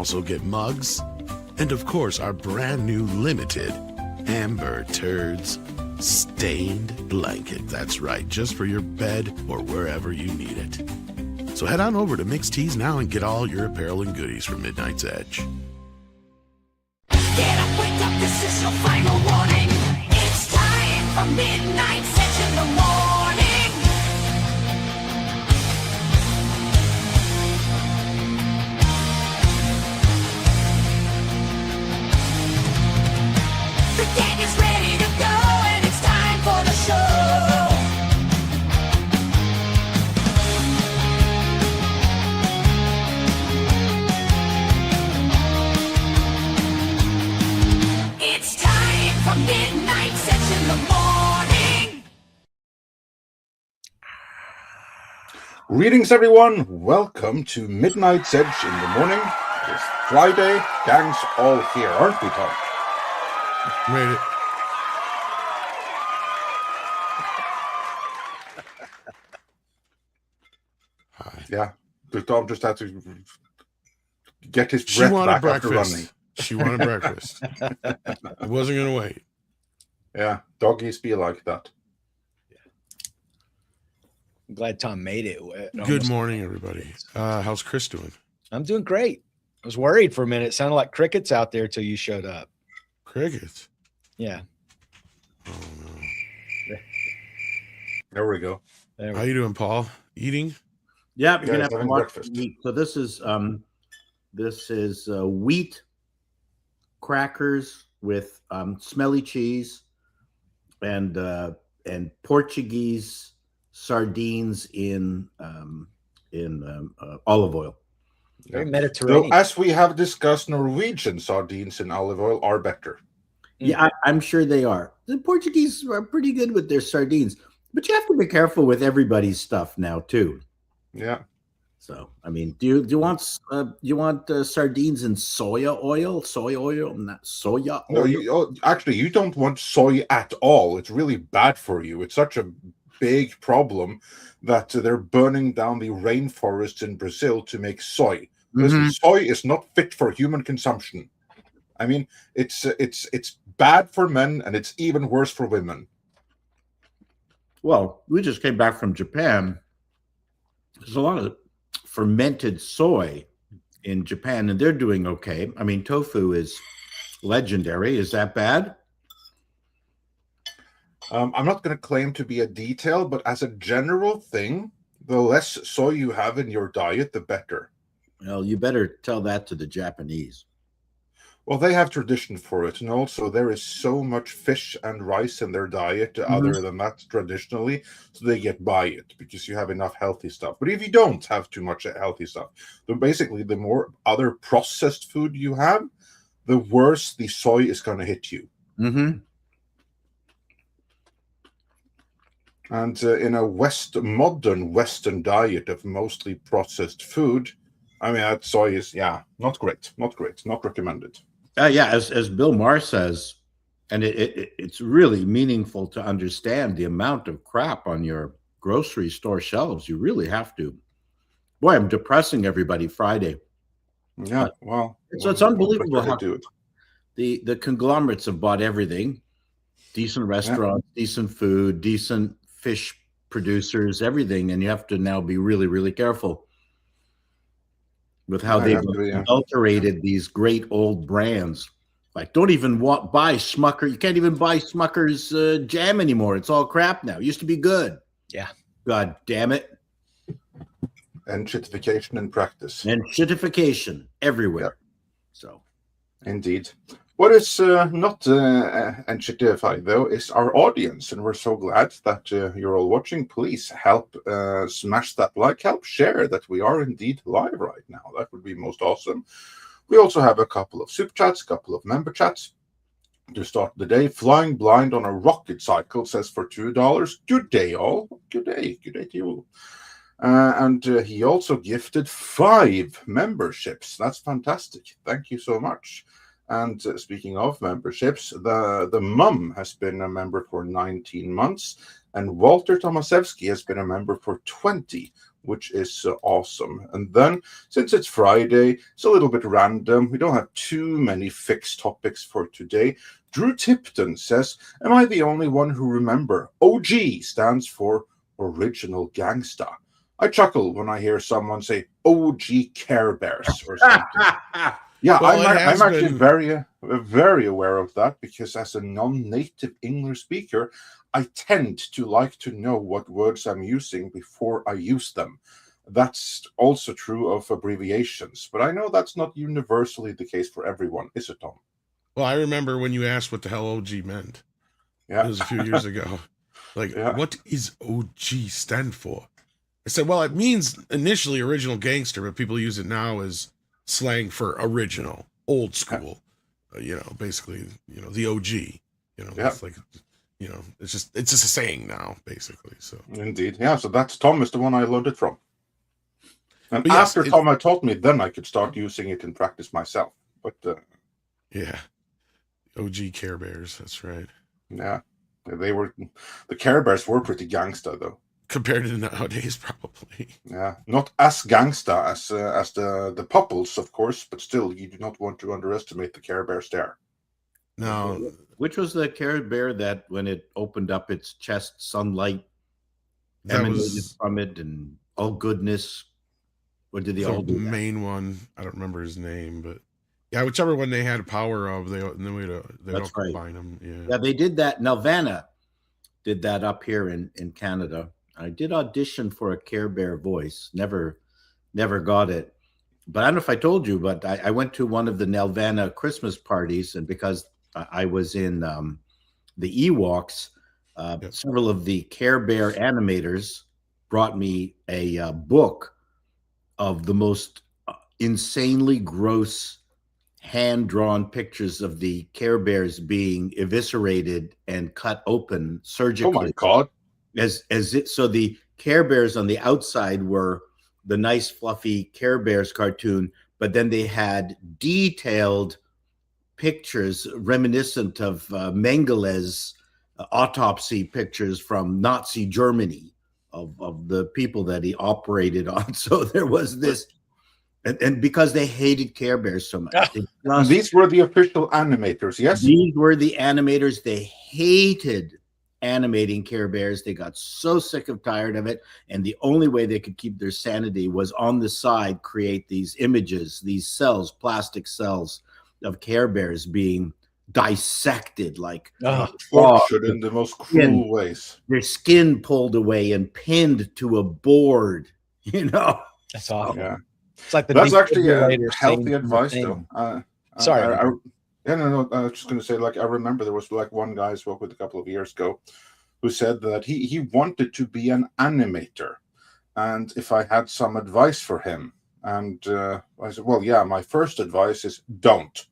also get mugs and, of course, our brand new limited Amber Turds stained blanket. That's right, just for your bed or wherever you need it. So head on over to Mixed Tees now and get all your apparel and goodies for Midnight's Edge. Get up, wake up, this is your final warning. It's time for Midnight's Edge in the morning. The gang is ready to go and it's time for the show. It's time for Midnight's Edge in the morning. Greetings, everyone. Welcome to Midnight's Edge in the morning. It's Friday. Gang's all here, aren't we, Tom? Made it. Hi. Yeah. Tom just had to get his She breath wanted back after running. breakfast. She wanted breakfast. I wasn't going to wait. Yeah, doggies be like that. I'm glad Tom made it. Good morning, everybody. How's Chris doing? I'm doing great. I was worried for a minute. It sounded like crickets out there till you showed up. Crickets. Yeah. Oh, no. There we go. There How we you doing, Paul? Eating? Yeah, you're Yeah, gonna have to having watch breakfast. wheat. So this is wheat crackers with smelly cheese and Portuguese sardines in olive oil. Very So, Mediterranean. as we have discussed, Norwegian sardines in olive oil are better. Yeah, I'm sure they are. The Portuguese are pretty good with their sardines, but you have to be careful with everybody's stuff now too. Yeah. So, I mean, do you want sardines in soya oil? Soy oil, not soya oil. No, actually, you don't want soy at all. It's really bad for you. It's such a big problem that they're burning down the rainforest in Brazil to make soy. Because soy is not fit for human consumption. I mean, it's bad for men and it's even worse for women. Well, we just came back from Japan. There's a lot of fermented soy in Japan, and they're doing okay. I mean, tofu is legendary. Is that bad? I'm not going to claim to be a detail, but as a general thing, the less soy you have in your diet, the better. Well, you better tell that to the Japanese. Well, they have tradition for it, and also there is so much fish and rice in their diet other than that traditionally, so they get by it because you have enough healthy stuff. But if you don't have too much healthy stuff, then basically the more other processed food you have, the worse the soy is going to hit you. Mm-hmm. And in a modern Western diet of mostly processed food, I mean, that soy is, not great, not recommended. Yeah, as Bill Maher says, and it's really meaningful to understand the amount of crap on your grocery store shelves. You really have to. Boy, I'm depressing everybody Friday. Yeah, well, it's unbelievable how do it. The conglomerates have bought everything: decent restaurants, decent food, decent fish producers, everything, and you have to now be really, really careful with how they've adulterated these great old brands. Like, don't even buy Smucker. You can't even buy Smucker's jam anymore. It's all crap now. It used to be good. Yeah. God damn it. And shitification in practice. And shitification everywhere. So, indeed. What is not shitified, though, is our audience, and we're so glad that you're all watching. Please help smash that like, help share that we are indeed live right now. That would be most awesome. We also have a couple of super chats, a couple of member chats. To start the day, Flying Blind on a Rocket Cycle says for $2. Good day, all. Good day to you. And he also gifted 5 memberships. That's fantastic. Thank you so much. And speaking of memberships, the mum has been a member for 19 months, and Walter Tomasevsky has been a member for 20. which is awesome. And then, since it's Friday, it's a little bit random. We don't have too many fixed topics for today. Drew Tipton says, am I the only one who remember OG stands for Original Gangsta? I chuckle when I hear someone say OG Care Bears or something. Yeah, Well, I'm actually very aware of that, because as a non-native English speaker, I tend to like to know what words I'm using before I use them. That's also true of abbreviations, but I know that's not universally the case for everyone, is it, Tom? Well, I remember when you asked what the hell OG meant. Yeah. It was a few years ago. Like, Yeah. what is OG stand for? I said, well, it means initially original gangster, but people use it now as slang for original, old school. Basically, the OG. It's like, it's just a saying now, basically. So Indeed. Yeah, so that's Tom is the one I learned it from. And But yes, after Tom had taught me, then I could start using it in practice myself. But yeah, OG Care Bears. That's right. yeah, the Care Bears were pretty gangsta, though. Compared to nowadays, probably. Yeah, not as gangsta as the Popples, of course, but still, you do not want to underestimate the Care Bears there. No, Which was the Care Bear that when it opened up its chest, sunlight that emanated was from it and all goodness? Or did they all the do that? main one. I don't remember his name, but yeah, whichever one they had power of, they'd all That's right. combine them. Yeah, they did that. Nelvana did that up here in Canada. I did audition for a Care Bear voice. Never got it. But I don't know if I told you, but I went to one of the Nelvana Christmas parties, and because I was in the Ewoks, several of the Care Bear animators brought me a book of the most insanely gross hand-drawn pictures of the Care Bears being eviscerated and cut open surgically. Oh my God. So the Care Bears on the outside were the nice fluffy Care Bears cartoon, but then they had detailed pictures reminiscent of Mengeles autopsy pictures from Nazi Germany of the people that he operated on. So there was this, and because they hated Care Bears so much. These were the official animators, yes? These were the animators. They hated animating Care Bears. They got so sick of tired of it, and the only way they could keep their sanity was on the side create these images, these cells, plastic cells of Care Bears being dissected, like tortured in the most cruel ways. Their skin pulled away and pinned to a board. That's awful. Yeah, it's like that's actually a healthy advice, though. Sorry. No. I was just going to say, I remember there was one guy I spoke with a couple of years ago who said that he wanted to be an animator, and if I had some advice for him, and I said, well, yeah, my first advice is don't.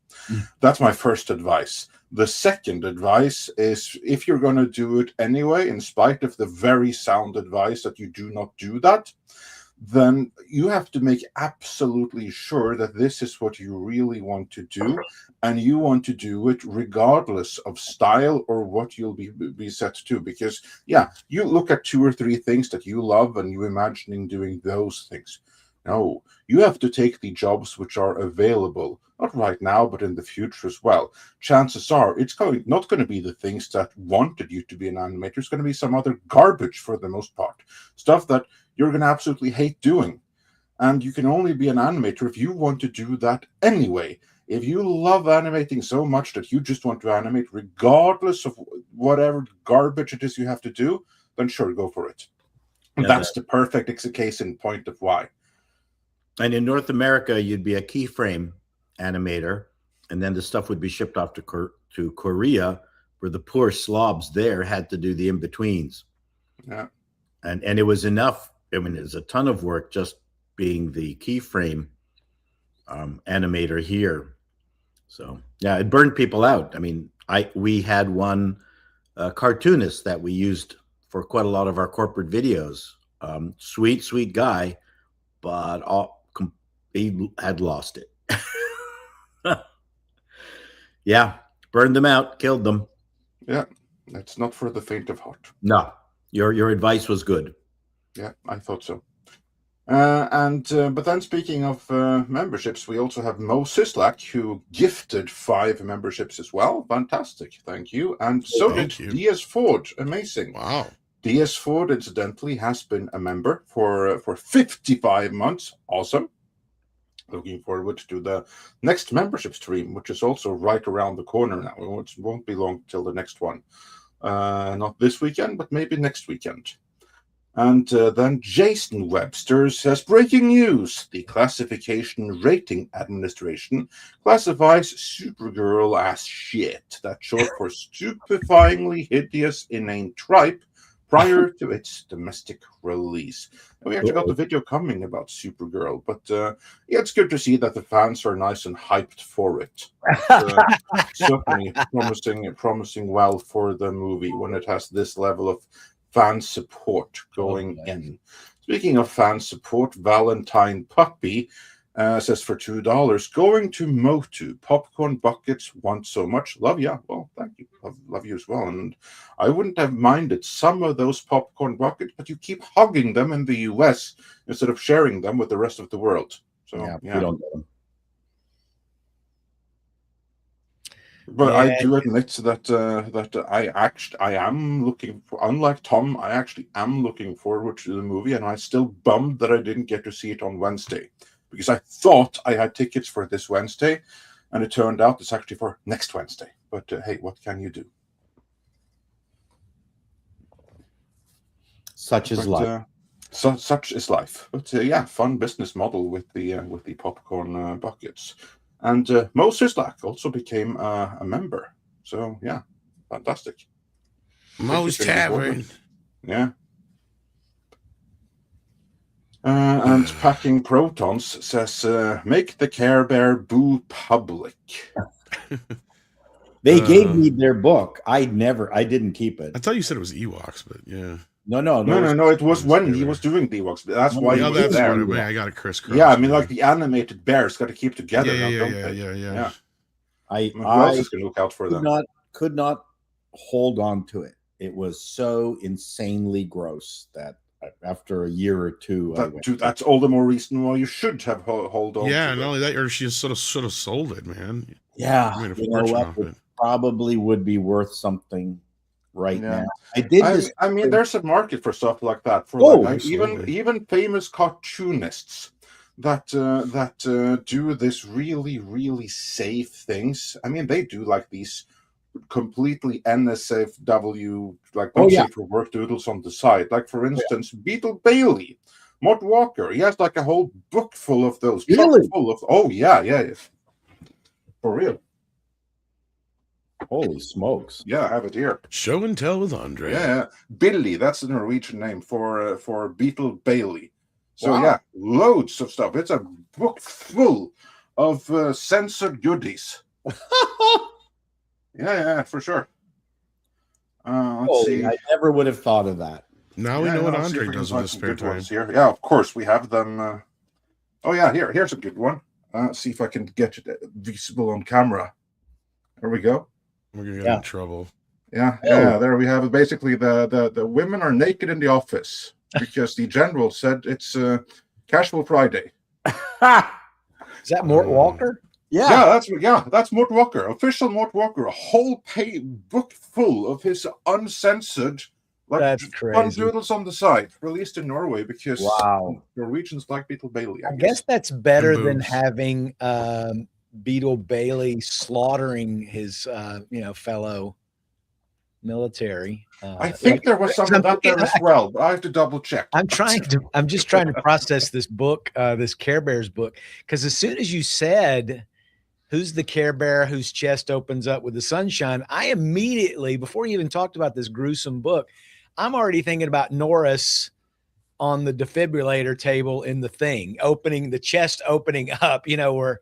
That's my first advice. The second advice is, if you're going to do it anyway, in spite of the very sound advice that you do not do that, then you have to make absolutely sure that this is what you really want to do, and you want to do it regardless of style or what you'll be set to. Because, yeah, you look at 2 or 3 things that you love and you imagining doing those things. No, you have to take the jobs which are available, not right now, but in the future as well. Chances are it's not going to be the things that wanted you to be an animator. It's going to be some other garbage for the most part. Stuff that you're going to absolutely hate doing. And you can only be an animator if you want to do that anyway. If you love animating so much that you just want to animate regardless of whatever garbage it is you have to do, then sure, go for it. And that's the perfect case in point of why. And in North America, you'd be a keyframe animator, and then the stuff would be shipped off to Korea, where the poor slobs there had to do the in-betweens. Yeah. And it was enough. I mean, there's a ton of work just being the keyframe animator here. So, yeah, it burned people out. I mean, we had one cartoonist that we used for quite a lot of our corporate videos. Sweet guy, but he had lost it. Yeah, burned them out, killed them. Yeah, that's not for the faint of heart. No, your advice was good. Yeah, I thought so. But then speaking of memberships, we also have Mo Sislak, who gifted 5 memberships as well. Fantastic, thank you. And so Thank did you. DS Ford. Amazing. Wow. DS Ford, incidentally, has been a member for 55 months. Awesome. Looking forward to the next membership stream, which is also right around the corner now. It won't be long till the next one. Not this weekend, but maybe next weekend. And then Jason Webster says, breaking news. The Classification Rating Administration classifies Supergirl as shit. That's short for stupefyingly hideous inane tripe prior to its domestic release. And we actually got the video coming about Supergirl, but yeah, it's good to see that the fans are nice and hyped for it. Certainly promising well for the movie when it has this level of fan support going in. Speaking of fan support, Valentine Puppy says for $2, going to Motu. Popcorn buckets want so much. Love ya. Well, thank you. Love you as well. And I wouldn't have minded some of those popcorn buckets, but you keep hogging them in the US instead of sharing them with the rest of the world. So yeah. We don't get them. But Yeah. I do admit that I am looking for, unlike Tom, I actually am looking forward to the movie, and I'm still bummed that I didn't get to see it on Wednesday, because I thought I had tickets for this Wednesday, and it turned out it's actually for next Wednesday. But hey, what can you do? Such is life. Such is life. But yeah, fun business model with the popcorn buckets. And Mo Sislak also became a member. So yeah, fantastic. Mo's Tavern. Yeah. And Packing Protons says, make the Care Bear boo public. They gave me their book. I didn't keep it. I thought you said it was Ewoks, but yeah. No. It was when he was doing the Ewoks. That's why he was that's there. what I got a crisscross. Yeah, I mean, like the animated bears got to keep together. Yeah. Who else is going to look out for them? Could not hold on to it. It was so insanely gross that after a year or two, that's all the more reason why you should have hold on. Yeah, not only that, or she just sort of sold it, man. Yeah, made a fortune off it. Probably would be worth something right now. I mean, there's a market for stuff like that. For even famous cartoonists that do this really, really safe things. I mean, they do like these completely NSFW, like safe for work doodles on the side. Like for instance, Beetle Bailey, Mort Walker. He has like a whole book full of those. Really? Yeah. For real. Holy smokes! Yeah, I have it here. Show and tell with Andre. Yeah, Billy. That's the Norwegian name for Beetle Bailey. So yeah, loads of stuff. It's a book full of censored goodies. Yeah, for sure. Let's see. I never would have thought of that. Now we know what Andre does with his spare time. Here. Yeah, of course we have them. Here's a good one. See if I can get it visible on camera. There we go. We're gonna get in trouble. Yeah. There we have it. Basically, the women are naked in the office because the general said it's Casual Friday. Is that Mort Walker? Yeah, that's Mort Walker, official Mort Walker. A whole book full of his uncensored, that's crazy. Fun doodles on the side, released in Norway because Norwegians like Beetle Bailey. I guess that's better than having Beetle Bailey slaughtering his fellow military. I think there was some of that there as well, but I have to double check. I'm just trying to process this book, this Care Bears book, because as soon as you said who's the Care Bear whose chest opens up with the sunshine, I immediately, before you even talked about this gruesome book, I'm already thinking about Norris on the defibrillator table in The Thing, the chest opening up, or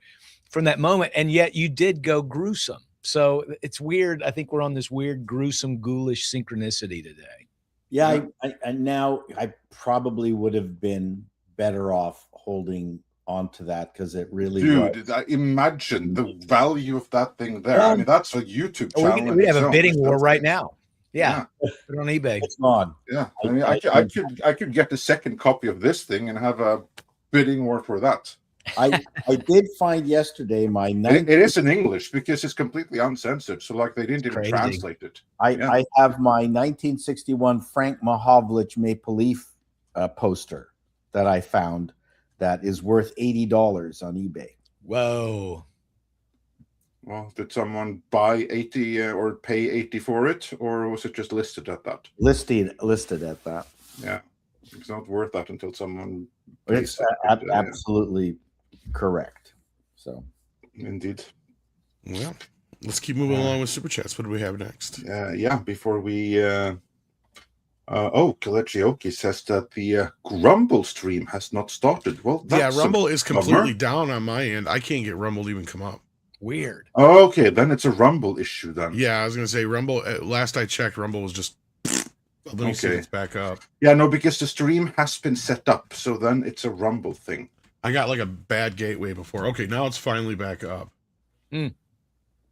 from that moment. And yet you did go gruesome. So it's weird. I think we're on this weird, gruesome, ghoulish synchronicity today. Yeah, I probably would have been better off holding on to that because it really was. Imagine the value of that thing there. I mean, that's a YouTube channel. We have a bidding war right now. Yeah. Put it on eBay. It's gone. Yeah. I mean, I could get the second copy of this thing and have a bidding war for that. I did find yesterday my It is in English because it's completely uncensored. So like they didn't even crazy. translate it. I have my 1961 Frank Mahovlich Maple Leaf poster that I found that is worth $80 on eBay. Whoa. Well, did someone buy 80 or pay 80 for it, or was it just listed at that? Listed at that. Yeah, it's not worth that until someone. It's absolutely correct. So, indeed. Well, let's keep moving along with super chats. What do we have next? Yeah, before we. Kalechi says that the Grumble stream has not started. Well, that's Rumble is completely down on my end. I can't get Rumble to even come up. Weird. Okay, then it's a Rumble issue then. Yeah, I was going to say Rumble. Last I checked, Rumble was just. Let me see if it's back up. Yeah, no, because the stream has been set up, so then it's a Rumble thing. I got like a bad gateway before. Okay, now it's finally back up. Mm.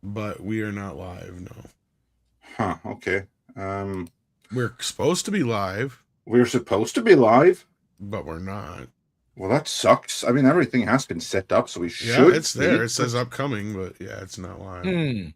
But we are not live, no. Huh, okay. We're supposed to be live. We're supposed to be live. But we're not. Well, that sucks. I mean, everything has been set up, so we should. Yeah, it's there. It says upcoming, but yeah, it's not live.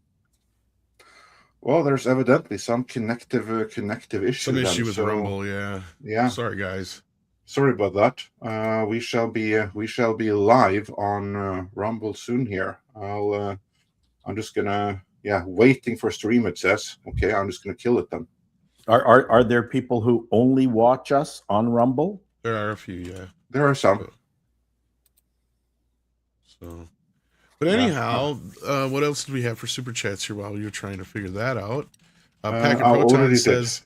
Well, there's evidently some connective issue. Some issue with Rumble, yeah. Yeah. Sorry, guys. Sorry about that. We shall be live on Rumble soon here. I'm just gonna waiting for stream. It says okay. I'm just gonna kill it then. Are there people who only watch us on Rumble? There are a few, yeah. There are some. So, but anyhow, what else do we have for super chats here while you're trying to figure that out? Packet Proton says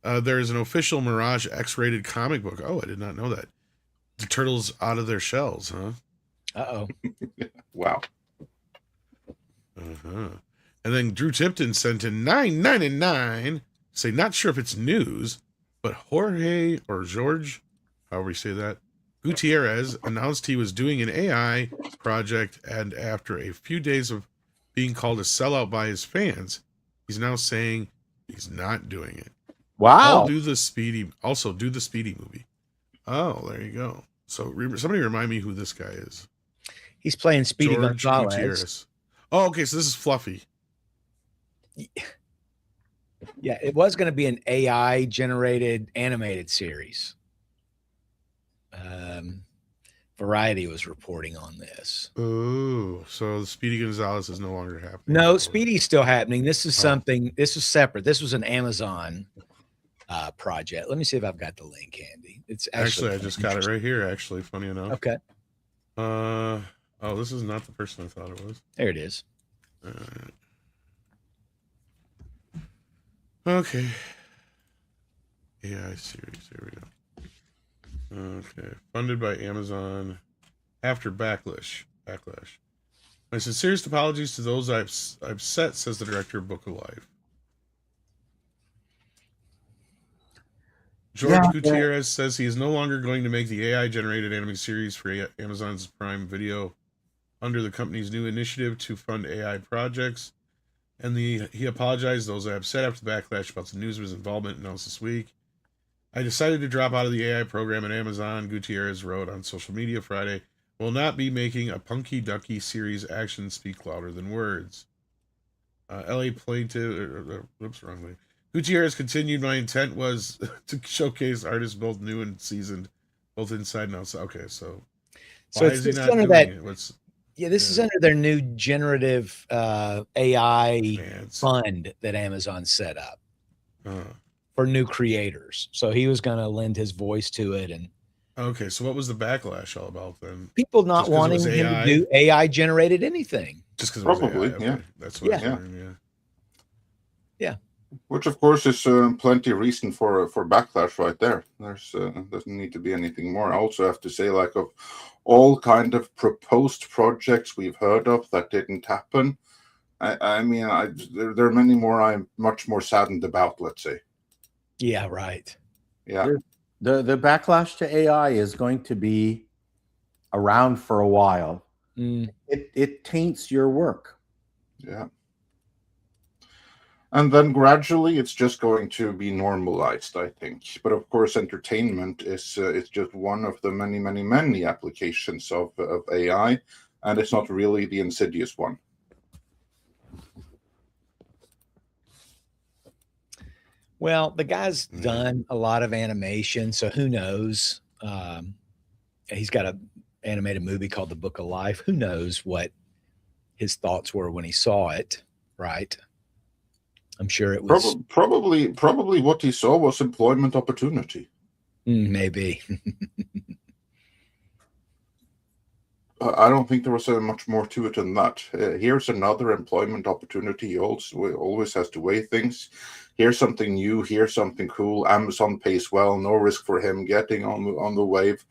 there is an official Mirage X-rated comic book. Oh, I did not know that. The turtles out of their shells, huh? Uh-oh. Wow. Uh-huh. And then Drew Tipton sent in $9.99. Say, not sure if it's news, but Jorge or George, however you say that, Gutierrez announced he was doing an AI project, and after a few days of being called a sellout by his fans, he's now saying he's not doing it. Wow. Do the Speedy movie. Oh, there you go. So somebody remind me who this guy is. He's playing Speedy George Gonzalez. Gutierrez. Oh, okay, so this is Fluffy. Yeah, it was going to be an AI generated animated series. Variety was reporting on this. Oh, so Speedy Gonzalez is no longer happening. No, Speedy's still happening. This is something. This was separate. This was an Amazon project. Let me see if I've got the link handy. It's actually I just got it right here. Actually, funny enough. Okay. Oh, this is not the person I thought it was. There it is. Okay. AI series. Here we go. Okay. Funded by Amazon after backlash. My sincerest apologies to those I've set, says the director of Book of Life. George Gutierrez says he is no longer going to make the AI-generated anime series for Amazon's Prime Video under the company's new initiative to fund AI projects. And he apologized to those I upset after the backlash about the news of his involvement announced this week. I decided to drop out of the AI program at Amazon, Gutierrez wrote on social media Friday. Will not be making a Punky Ducky series. Actions speak louder than words. LA plaintiff, wrong way. Gutierrez continued, my intent was to showcase artists both new and seasoned, both inside and outside. Okay, so why is he not doing it? This is under their new generative AI fund that Amazon set up for new creators. So he was going to lend his voice to it. And okay, so what was the backlash all about then? People not wanting him to do AI generated anything. Just because probably, AI, yeah. That's what I'm hearing, yeah. Which of course is plenty of reason for backlash right there. There's doesn't need to be anything more. I also have to say, like, of all kind of proposed projects we've heard of that didn't happen, I mean, there are many more I'm much more saddened about, let's say. Yeah, right. Yeah. The backlash to AI is going to be around for a while. It taints your work. Yeah. And then gradually, it's just going to be normalized, I think. But of course, entertainment is just one of the many, many, many applications of AI, and it's not really the insidious one. Well, the guy's done a lot of animation, so who knows? He's got a animated movie called The Book of Life. Who knows what his thoughts were when he saw it, right? I'm sure it was Probably what he saw was employment opportunity. maybe. I don't think there was much more to it than that. Here's another employment opportunity. He also always has to weigh things. Here's something new. Here's something cool. Amazon pays well. No risk for him getting on the wave.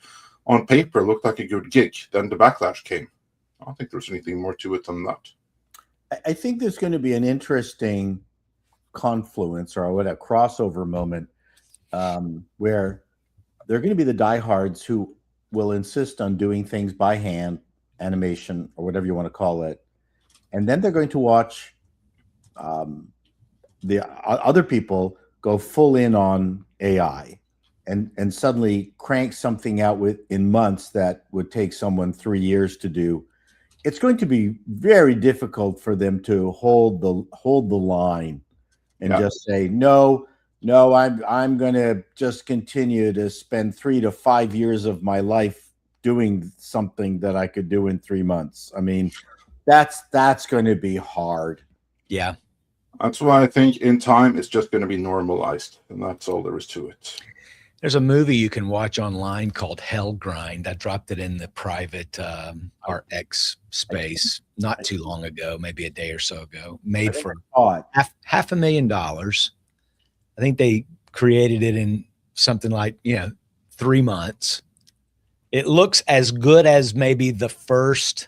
On paper, looked like a good gig. Then the backlash came. I don't think there's anything more to it than that. I think there's going to be an interesting confluence or what a crossover moment where there are going to be the diehards who will insist on doing things by hand, animation, or whatever you want to call it. And then they're going to watch the other people go full in on AI and suddenly crank something out in months that would take someone 3 years to do. It's going to be very difficult for them to hold the line and just say, no, I'm going to just continue to spend 3 to 5 years of my life doing something that I could do in 3 months. I mean, that's going to be hard. Yeah. That's why I think in time it's just going to be normalized, and that's all there is to it. There's a movie you can watch online called Hell Grind. I dropped it in the private RX space not too long ago, maybe a day or so ago. Made for $500,000. I think they created it in something like 3 months. It looks as good as maybe the first,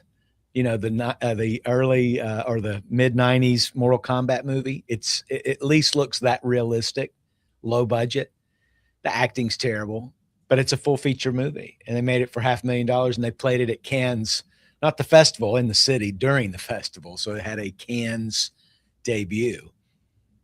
the early or the mid '90s Mortal Kombat movie. It at least looks that realistic, low budget. The acting's terrible, but it's a full feature movie, and they made it for $500,000, and they played it at Cannes, not the festival, in the city during the festival. So it had a Cannes debut.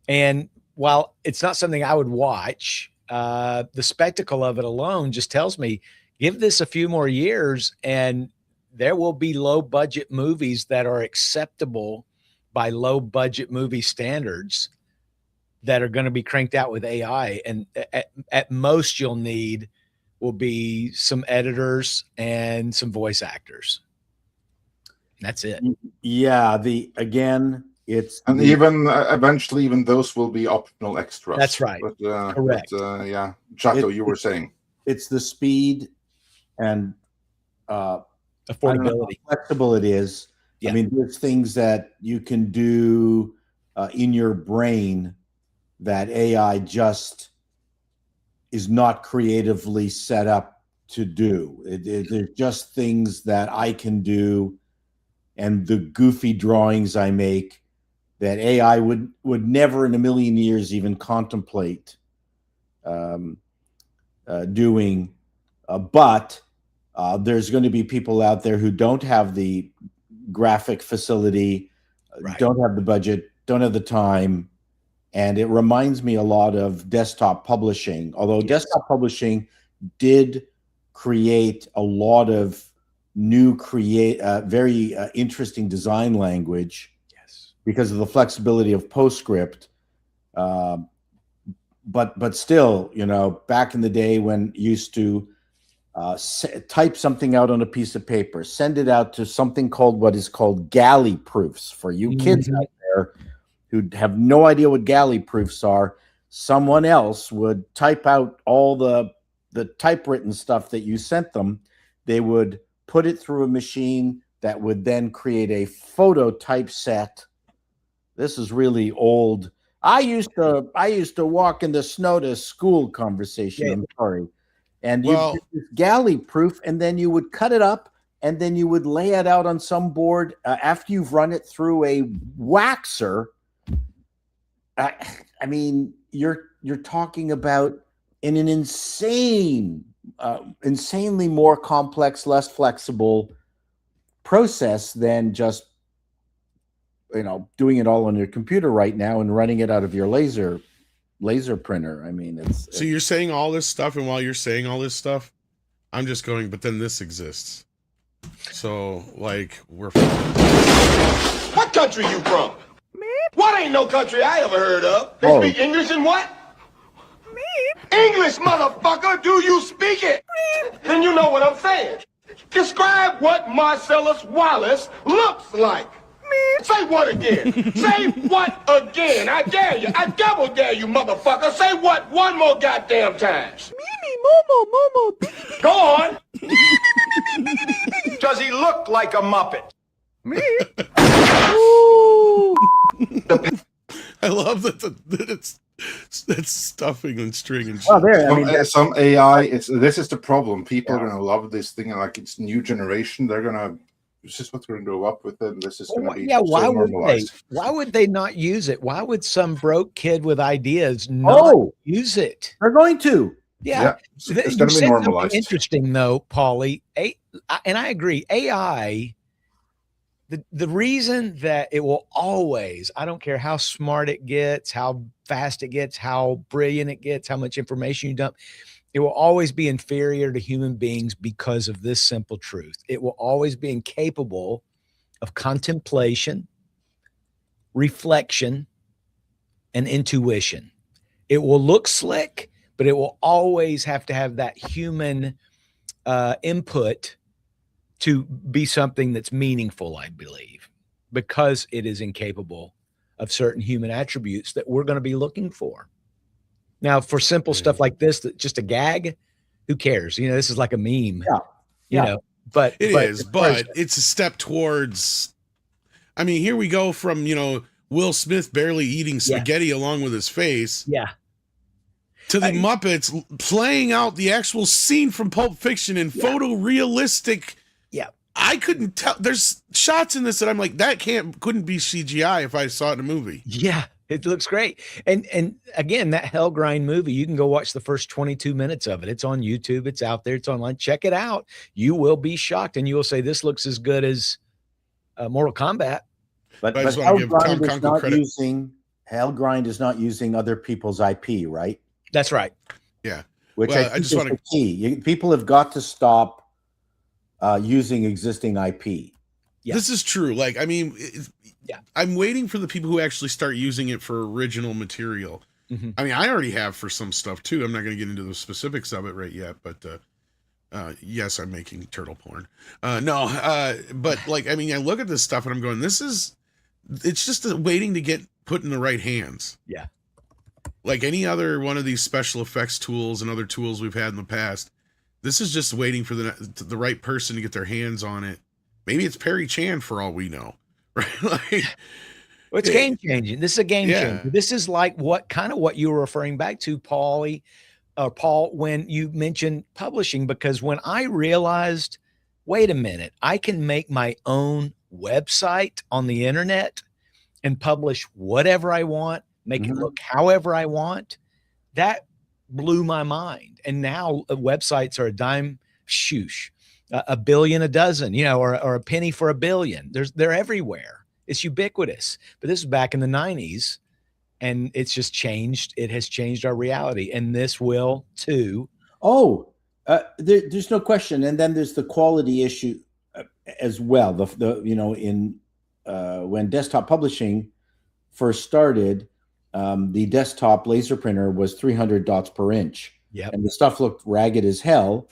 And while it's not something I would watch, the spectacle of it alone just tells me, give this a few more years and there will be low budget movies that are acceptable by low budget movie standards that are going to be cranked out with AI. And at most you'll need will be some editors and some voice actors. That's it. Yeah. And even eventually, even those will be optional extras. That's right. Correct. Yeah. Chaco, you were saying. It's the speed and affordability. How flexible it is. Yeah. I mean, there's things that you can do in your brain that AI just is not creatively set up to do. There's just things that I can do, and the goofy drawings I make that AI would never in a million years even contemplate doing. But there's going to be people out there who don't have the graphic facility, don't have the budget, don't have the time. And it reminds me a lot of desktop publishing, although desktop publishing did create a lot of new very interesting design language because of the flexibility of PostScript. But still, back in the day when you used to type something out on a piece of paper, send it out to something called what is called galley proofs for you kids out there who have no idea what galley proofs are. Someone else would type out all the typewritten stuff that you sent them. They would put it through a machine that would then create a photo typeset. This is really old. I used to walk in the snow to school conversation. Yeah. I'm sorry. And you did this galley proof, and then you would cut it up, and then you would lay it out on some board after you've run it through a waxer. I mean, you're talking about an insanely more complex, less flexible process than just doing it all on your computer right now and running it out of your laser printer. I mean, So you're saying all this stuff, and while you're saying all this stuff, I'm just going, but then this exists. So, like, we're... What country you from? Me? What ain't no country I ever heard of? They Oh. speak English and what? Me? English, motherfucker! Do you speak it? Me? Then you know what I'm saying. Describe what Marcellus Wallace looks like. Me? Say what again? Say what again? I dare you. I double dare you, motherfucker. Say what one more goddamn time. Go on. Does he look like a Muppet? Me? I love that it's stuffing and string and shit. well, there. I mean, Some AI. This is the problem. People are gonna love this thing, and like it's new generation. They're gonna. It's just what's going to grow up with them. This is going to be Yeah, why so would they? normalized. Why would they not use it? Why would some broke kid with ideas not use it? they're going to. Yeah, It's You going to said be something normalized. interesting though, Paulie, and I agree. AI, the reason that it will always, I don't care how smart it gets, how fast it gets, how brilliant it gets, how much information you dump, it will always be inferior to human beings because of this simple truth. It will always be incapable of contemplation, reflection, and intuition. It will look slick, but it will always have to have that human input to be something that's meaningful, I believe, because it is incapable of certain human attributes that we're going to be looking for. Now, for simple stuff like this, that just a gag, who cares? This is like a meme. Yeah. But It is, but it's a step towards. I mean, here we go from Will Smith barely eating spaghetti along with his face. Yeah. To the Muppets playing out the actual scene from Pulp Fiction in photorealistic. Yeah. I couldn't tell. There's shots in this that I'm like, that couldn't be CGI if I saw it in a movie. Yeah. It looks great. And again, that Hellgrind movie, you can go watch the first 22 minutes of it. It's on YouTube. It's out there. It's online. Check it out. You will be shocked and you will say, this looks as good as Mortal Kombat. But I just want to give Tom Hellgrind is Conquer not credit. Hellgrind is not using other people's IP, right? That's right. Yeah. Which Well, I think is the key. People have got to stop using existing IP. Yeah. This is true. Like, I mean, I'm waiting for the people who actually start using it for original material. Mm-hmm. I mean, I already have for some stuff too. I'm not going to get into the specifics of it right yet, but yes, I'm making turtle porn. But like, I mean, I look at this stuff and I'm going, it's just waiting to get put in the right hands. Yeah. Like any other one of these special effects tools and other tools we've had in the past, this is just waiting for the right person to get their hands on it. Maybe it's Perry Chan for all we know, right? Like, well, it's game changing. This is a game changer. This is like what you were referring back to, Paul, when you mentioned publishing, because when I realized, wait a minute, I can make my own website on the internet and publish whatever I want, make it look however I want. That blew my mind. And now websites are a dime shoosh, a billion a dozen, or a penny for a billion. They're everywhere. It's ubiquitous. But this is back in the 90s, and it's just changed. It has changed our reality, and this will too. There's no question. And then there's the quality issue as well. When desktop publishing first started, the desktop laser printer was 300 dots per inch. Yeah, and the stuff looked ragged as hell.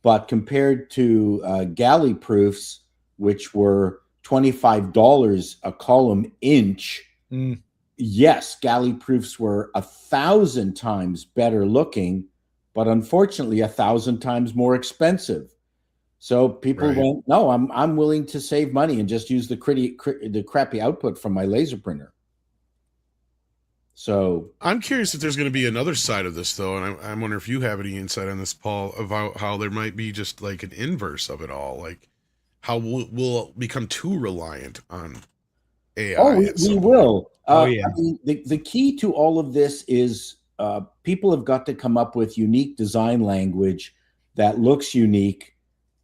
But compared to galley proofs, which were $25 a column inch, yes, galley proofs were 1,000 times better looking, but unfortunately 1,000 times more expensive. So people went, no, I'm willing to save money and just use the crappy output from my laser printer. So I'm curious if there's going to be another side of this, though, and I wonder if you have any insight on this, Paul, about how there might be just like an inverse of it all, like how we'll become too reliant on AI. Oh, we will. Oh, yeah. I mean, the key to all of this is people have got to come up with unique design language that looks unique,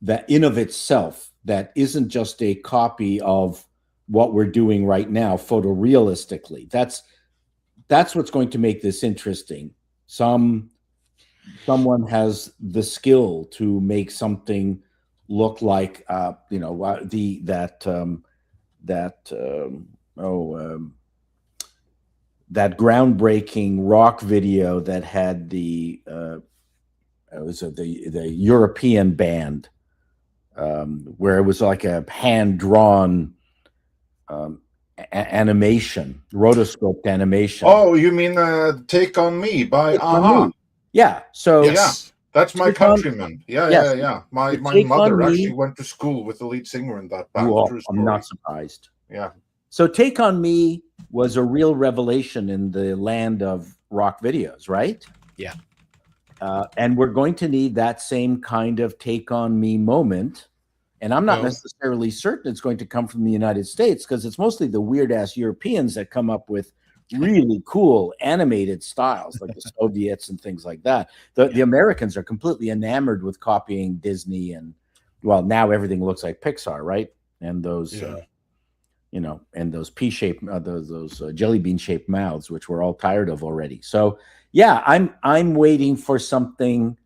that in of itself, that isn't just a copy of what we're doing right now photorealistically. That's what's going to make this interesting. Someone has the skill to make something look like that groundbreaking rock video that had the European band, where it was like a hand drawn animation, rotoscoped animation. Oh, you mean Take on Me by Take On Aha? Me. Yeah. So Yes. That's my Take On- countryman. Yeah, Yes. yeah. My Take mother On Me- actually went to school with the lead singer in that band. well, True I'm story. not surprised. Yeah. So Take On Me was a real revelation in the land of rock videos, right? Yeah. And we're going to need that same kind of Take On Me moment. And I'm not Well- necessarily certain it's going to come from the United States, because it's mostly the weird ass Europeans that come up with really cool animated styles, like the Soviets and things like that. The Americans are completely enamored with copying Disney, and well, now everything looks like Pixar, right? And those, and those pea-shaped, those jelly bean-shaped mouths, which we're all tired of already. So yeah, I'm waiting for something,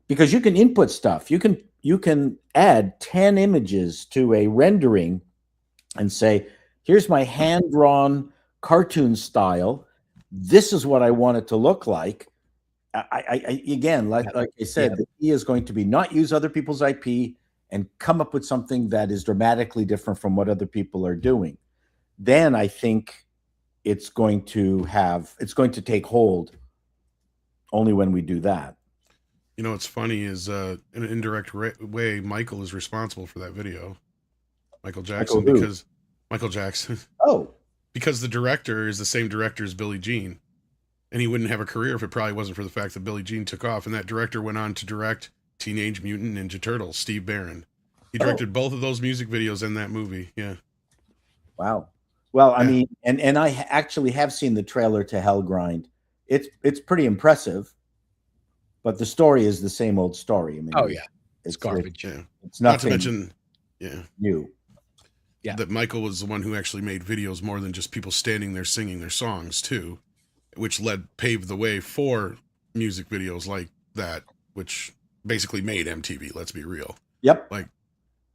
because you can input stuff. You can add 10 images to a rendering and say, here's my hand-drawn cartoon style. This is what I want it to look like. Again, like I said, the key is going to be not use other people's IP and come up with something that is dramatically different from what other people are doing. Then I think it's going to take hold only when we do that. You know, what's funny is in an indirect way, Michael is responsible for that video. Michael Jackson, Michael Jackson. Oh, because the director is the same director as Billie Jean, and he wouldn't have a career if it probably wasn't for the fact that Billie Jean took off. And that director went on to direct Teenage Mutant Ninja Turtles, Steve Barron. He directed both of those music videos in that movie. Yeah. Wow. Well, I mean, and I actually have seen the trailer to Hellgrind. It's pretty impressive, but the story is the same old story. I mean, it's garbage. It's Not to nothing mention, new. Yeah. that Michael was the one who actually made videos more than just people standing there singing their songs too, which paved the way for music videos like that, which basically made MTV. Let's be real. Yep. Like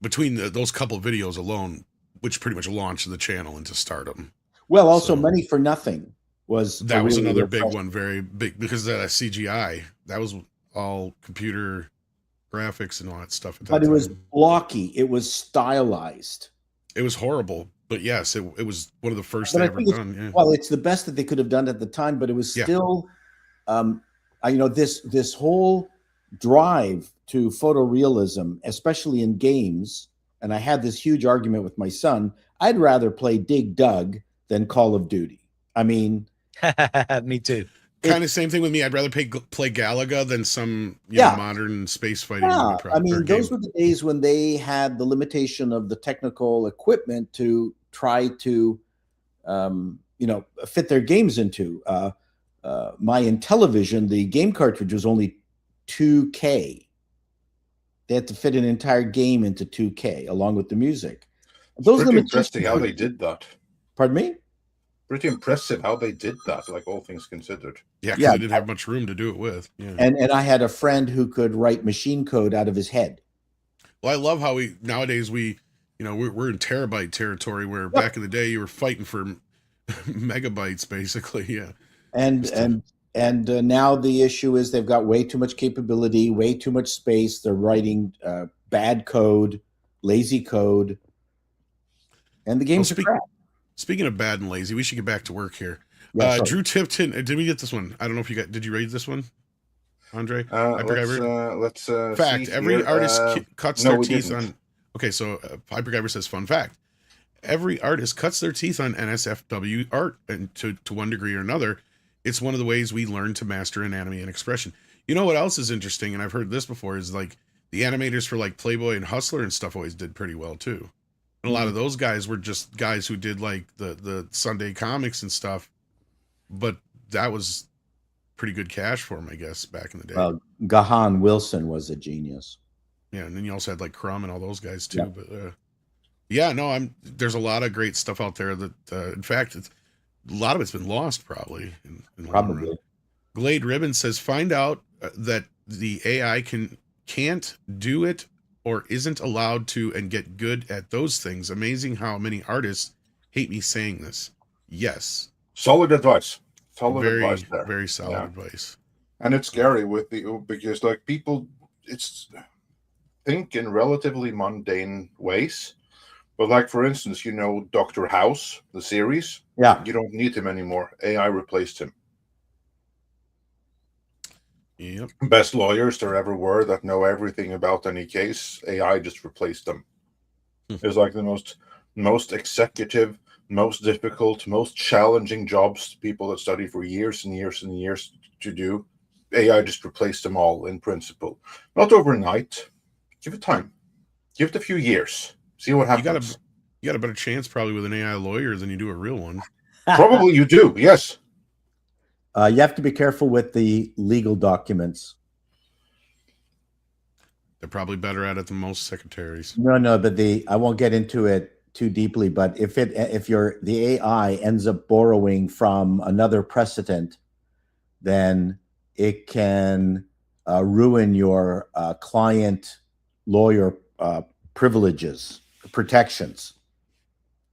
between those couple of videos alone, which pretty much launched the channel into stardom. Well, also Money for Nothing was another big one, very big, because of that CGI. That was all computer graphics and all that stuff. But it was blocky. It was stylized. It was horrible, but yes, it was one of the first they ever done. Yeah. Well, it's the best that they could have done at the time, but it was still, this whole drive to photorealism, especially in games. And I had this huge argument with my son. I'd rather play Dig Dug than Call of Duty. I mean, me too. Kind of same thing with me. I'd rather play Galaga than some modern space fighting. Yeah, I mean, those were the days when they had the limitation of the technical equipment to try to, fit their games into. My Intellivision, the game cartridge was only 2K. They had to fit an entire game into 2K along with the music. Those pretty interesting how they did that. Pardon me? Pretty impressive how they did that, like all things considered. Yeah, because they didn't have much room to do it with. Yeah. And I had a friend who could write machine code out of his head. Well, I love how nowadays we're in terabyte territory, where back in the day you were fighting for megabytes, basically. Yeah. And now the issue is they've got way too much capability, way too much space. They're writing bad code, lazy code, and the games are crap. Speaking of bad and lazy, we should get back to work here. Yeah, Drew Tipton, did we get this one? I don't know if did you read this one, Andre? Let's fact, every artist cuts their teeth on. Okay, so Hypergiver says, fun fact. Every artist cuts their teeth on NSFW art, and to one degree or another. It's one of the ways we learn to master anatomy and expression. You know what else is interesting, and I've heard this before, is like the animators for like Playboy and Hustler and stuff always did pretty well too. And a lot of those guys were just guys who did like the Sunday comics and stuff, but that was pretty good cash for them, I guess, back in the day. Gahan Wilson was a genius. Yeah, and then you also had like Crumb and all those guys too. Yeah. Yeah, no, there's a lot of great stuff out there that, in fact, a lot of it's been lost probably in the long run. Probably. Glade Ribbon says, find out that the AI can't do it or isn't allowed to and get good at those things. Amazing how many artists hate me saying this. Yes. Solid advice. Solid advice Very, there. very solid Yeah. advice. And it's scary because like people think in relatively mundane ways. But like for instance, Dr. House, the series. Yeah. You don't need him anymore. AI replaced him. Yep. Best lawyers there ever were that know everything about any case, AI just replaced them. It's like the most executive, most difficult, most challenging jobs people that study for years and years and years to do. AI just replaced them all in principle. Not overnight. Give it time. Give it a few years. See what happens. You got a better chance probably with an AI lawyer than you do a real one. Probably you do, yes. You have to be careful with the legal documents. They're probably better at it than most secretaries. No, but I won't get into it too deeply. But if the AI ends up borrowing from another precedent, then it can ruin your client lawyer privileges, protections.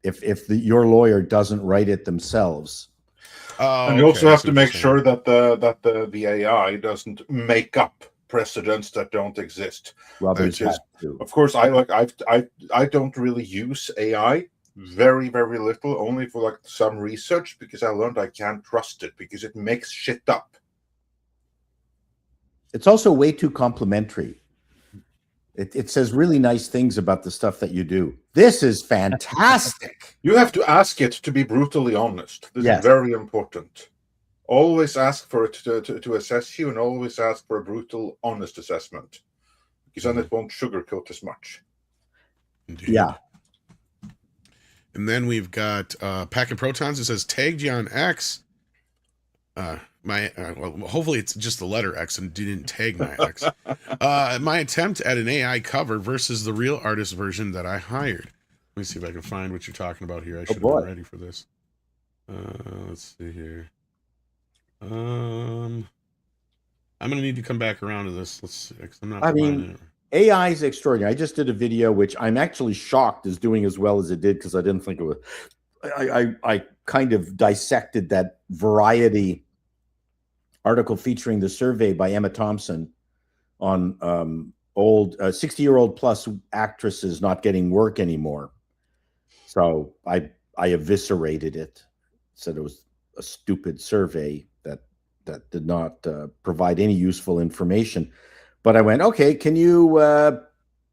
If your lawyer doesn't write it themselves. And you also have to make sure that the AI doesn't make up precedents that don't exist. Of course, I don't really use AI, very, very little, only for like some research, because I learned I can't trust it because it makes shit up. It's also way too complimentary. It says really nice things about the stuff that you do. This is fantastic. You have to ask it to be brutally honest. This Yes. is very important. Always ask for it to assess you, and always ask for a brutal, honest assessment, because then it won't sugarcoat as much. Indeed. Yeah. And then we've got Pack and Protons. It says, tagged you on X. Well, hopefully it's just the letter X and didn't tag my X. My attempt at an AI cover versus the real artist version that I hired. Let me see if I can find what you're talking about here. I should have been ready for this. Let's see here. I'm gonna need to come back around to this. Let's see. I'm not. AI is extraordinary. I just did a video which I'm actually shocked is doing as well as it did, because I didn't think it would. I kind of dissected that Variety article featuring the survey by Emma Thompson on old 60-year-old plus actresses not getting work anymore. So I eviscerated it. Said it was a stupid survey that did not provide any useful information. But I went, okay, can you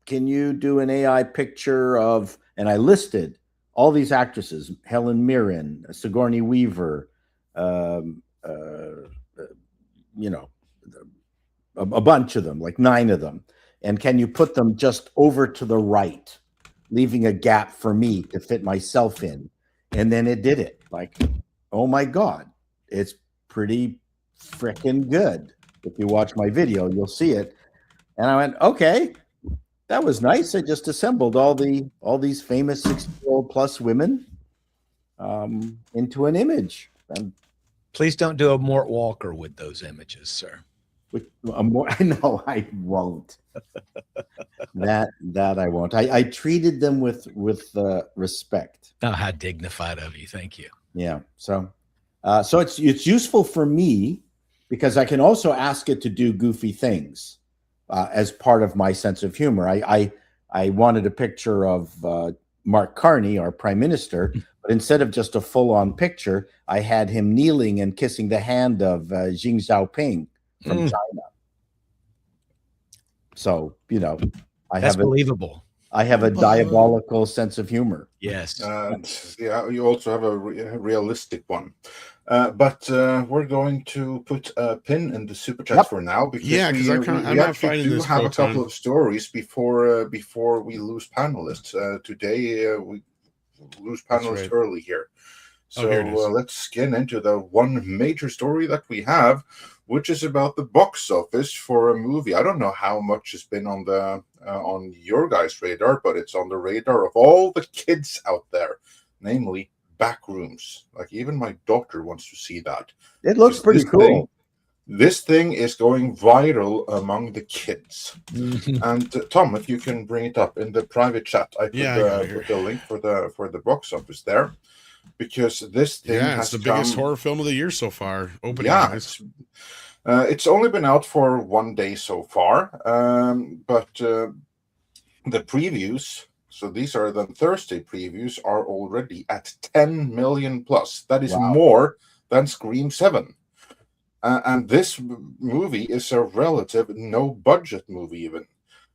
do an AI picture of, and I listed all these actresses: Helen Mirren, Sigourney Weaver, a bunch of them, like 9 of them. And can you put them just over to the right, leaving a gap for me to fit myself in? And then it did it. Like, oh my God, it's pretty freaking good. If you watch my video, you'll see it. And I went, okay, that was nice. I just assembled all these famous 60-year-old plus women into an image. And please don't do a Mort Walker with those images, sir. No, I won't. that I won't. I treated them with respect. Oh, how dignified of you. Thank you. Yeah. So it's useful for me because I can also ask it to do goofy things as part of my sense of humor. I wanted a picture of Mark Carney, our prime minister, but instead of just a full-on picture, I had him kneeling and kissing the hand of Xi Jinping from China. So, that's believable. I have a diabolical sense of humor. Yes. Yeah, you also have a realistic one. But we're going to put a pin in the super chat for now, because we actually do have a couple of stories before we lose panelists. Today we lose panelists early here. So here it is. let's skin into the one major story that we have, which is about the box office for a movie. I don't know how much has been on the on your guys' radar, but it's on the radar of all the kids out there, namely Backrooms. Like even my daughter wants to see that. It looks Because pretty this cool. this thing is going viral among the kids. Mhm. And Tom, if you can bring it up in the private chat, I put, Yeah, I got it here. put the link for the box office there, because this thing Yeah, has it's the biggest come. horror film of the year so far. Opening Yeah, wise. it's only been out for 1 day so far, but the previews. So these are the Thursday previews are already at 10 million plus. That is Wow. more than Scream 7. And this movie is a relative no-budget movie even.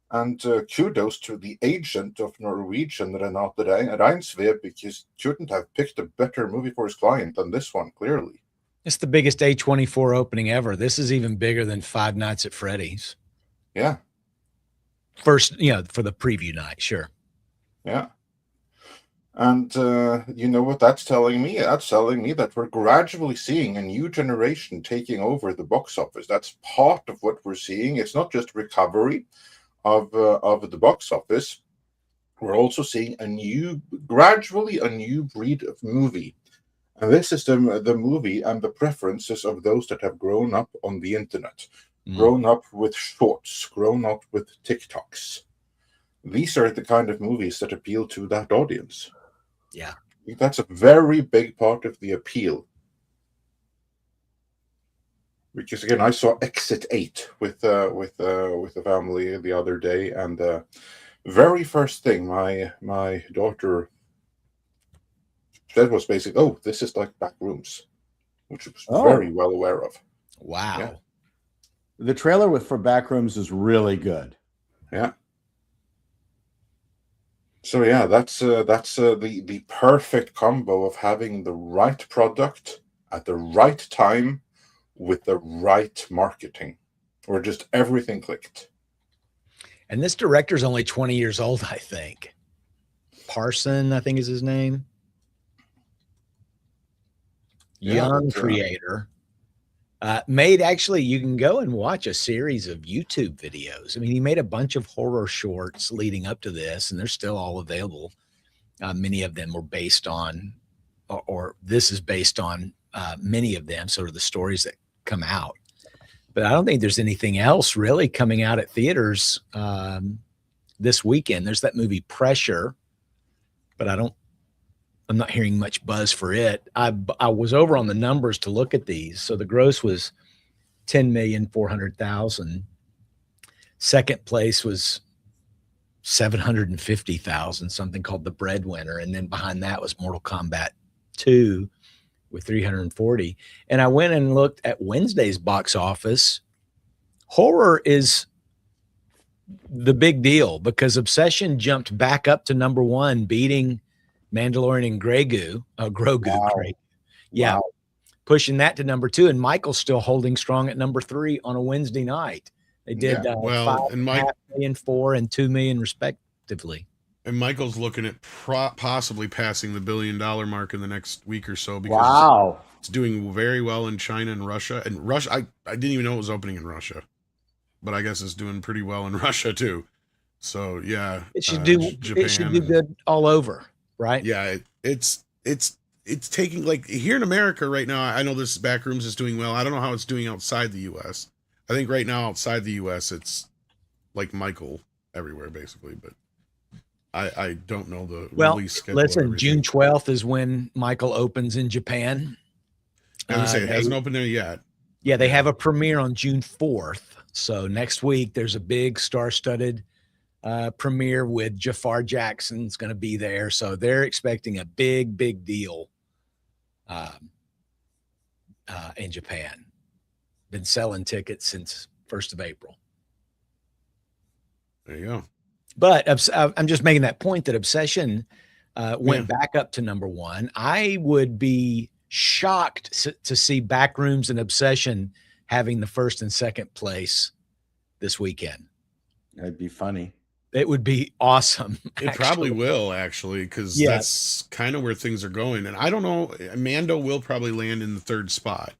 And kudos to the agent of Norwegian, Renate Reinsve, because couldn't have picked a better movie for his client than this one, clearly. It's the biggest A24 opening ever. This is even bigger than Five Nights at Freddy's. Yeah, First, for the preview night, sure. yeah. And you know what that's telling me? That's telling me that we're gradually seeing a new generation taking over the box office. That's part of what we're seeing. It's not just recovery of the box office. We're also seeing gradually a new breed of movie. And this is the movie and the preferences of those that have grown up on the internet, grown up with shorts, grown up with TikToks. These are the kind of movies that appeal to that audience. Yeah. I think that's a very big part of the appeal. Because again, I saw Exit 8 with the family the other day, and the very first thing my daughter said was basically, "Oh, this is like Backrooms," which I was very well aware of. Wow. Yeah. The trailer for Backrooms is really good. Yeah. So yeah, that's the perfect combo of having the right product at the right time with the right marketing, where just everything clicked. And this director's only 20 years old, I think. Parson, I think is his name. Yeah, Young creator. Actually, you can go and watch a series of YouTube videos. I mean, he made a bunch of horror shorts leading up to this, and they're still all available. Many of them were based on, or this is based on many of them, sort of the stories that come out. But I don't think there's anything else really coming out at theaters this weekend. There's that movie Pressure, but I'm not hearing much buzz for it. I was over on the numbers to look at these. So the gross was 10,400,000. Second place was 750,000, something called The Breadwinner. And then behind that was Mortal Kombat 2 with 340. And I went and looked at Wednesday's box office. Horror is the big deal because Obsession jumped back up to number 1, beating Mandalorian and Grogu. Grogu. Yeah. Wow. Pushing that to number 2. And Michael's still holding strong at number 3 on a Wednesday night. They did well, and 5.5 million, 4 and 2 million respectively. And Michael's looking at possibly passing the $1 billion mark in the next week or so because it's doing very well in China and Russia. And Russia, I didn't even know it was opening in Russia, but I guess it's doing pretty well in Russia too. So yeah, It should do good all over, right? Yeah, it's taking, like, here in America right now. I know this Backrooms is doing well. I don't know how it's doing outside the U.S. I think right now outside the U.S. it's like Michael everywhere basically, but I don't know the release schedule. Listen, June 12th is when Michael opens in Japan. I was gonna say it hasn't opened there yet. Yeah, they have a premiere on June 4th. So next week there's a big star-studded premiere with Jafar Jackson's going to be there. So they're expecting a big deal in Japan. Been selling tickets since 1st of April. There you go. But I'm just making that point that Obsession went back up to number 1. I would be shocked to see Backrooms and Obsession having the first and second place this weekend. That'd be funny. It would be awesome. It probably actually. will, actually, because Yeah. that's kind of where things are going. And I don't know, Mando will probably land in the third spot.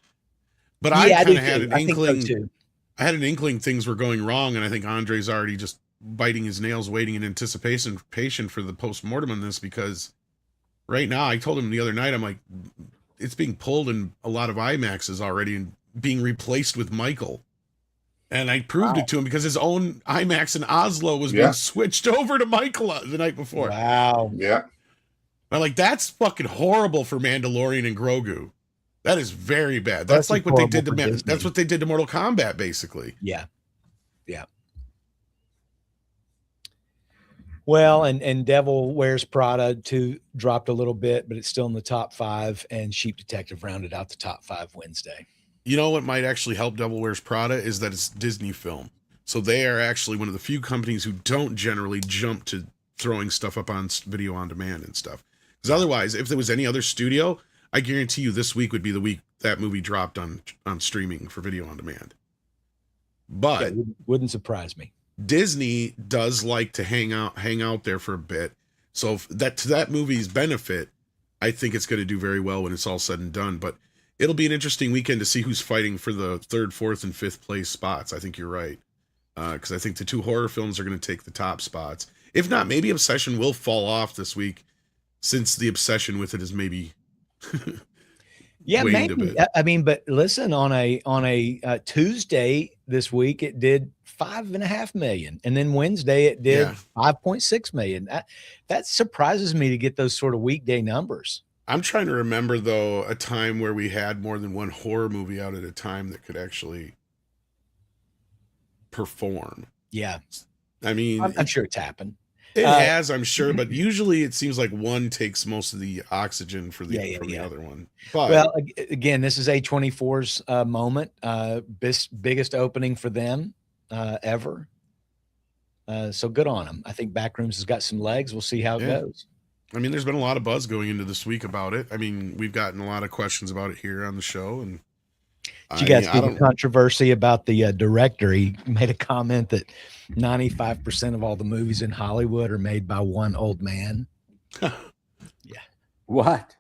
But I Yeah, I do kind of had too. an I think so inkling. too. I had an inkling things were going wrong, and I think Andre's already just biting his nails, waiting in anticipation, patient for the post-mortem on this, because right now, I told him the other night, I'm like, it's being pulled in a lot of IMAXs already and being replaced with Michael. And I proved it to him because his own IMAX in Oslo was being switched over to Michael the night before. Wow. Yeah. I'm like, that's fucking horrible for Mandalorian and Grogu. That is very bad. That's That's like what they horrible did to for Disney. that's what they did to Mortal Kombat, basically. Yeah. Yeah. Well, and Devil Wears Prada 2 dropped a little bit, but it's still in the top 5, and Sheep Detective rounded out the top 5 Wednesday. You know what might actually help Devil Wears Prada is that it's Disney film. So they are actually one of the few companies who don't generally jump to throwing stuff up on video on demand and stuff. Because otherwise, if there was any other studio, I guarantee you this week would be the week that movie dropped on streaming for video on demand. But Yeah, wouldn't surprise me. Disney does like to hang out there for a bit. So to that movie's benefit, I think it's going to do very well when it's all said and done. But it'll be an interesting weekend to see who's fighting for the 3rd, 4th, and 5th place spots. I think you're right. Because I think the 2 horror films are going to take the top spots. If not, maybe Obsession will fall off this week, since the obsession with it is maybe Yeah, waned a maybe. bit. I mean, but listen, on a Tuesday this week, it did 5.5 million, and then Wednesday it did 5.6 million. That surprises me to get those sort of weekday numbers. I'm trying to remember, though, a time where we had more than one horror movie out at a time that could actually perform. Yeah. I mean, I'm sure it's happened. It has, I'm sure, but usually it seems like one takes most of the oxygen for the the other one. But well, again, this is A24's moment, biggest opening for them ever. So good on them. I think Backrooms has got some legs. We'll see how it goes. I mean, there's been a lot of buzz going into this week about it. I mean, we've gotten a lot of questions about it here on the show, and you guys see the controversy about the director. He made a comment that 95% of all the movies in Hollywood are made by one old man. Yeah. What?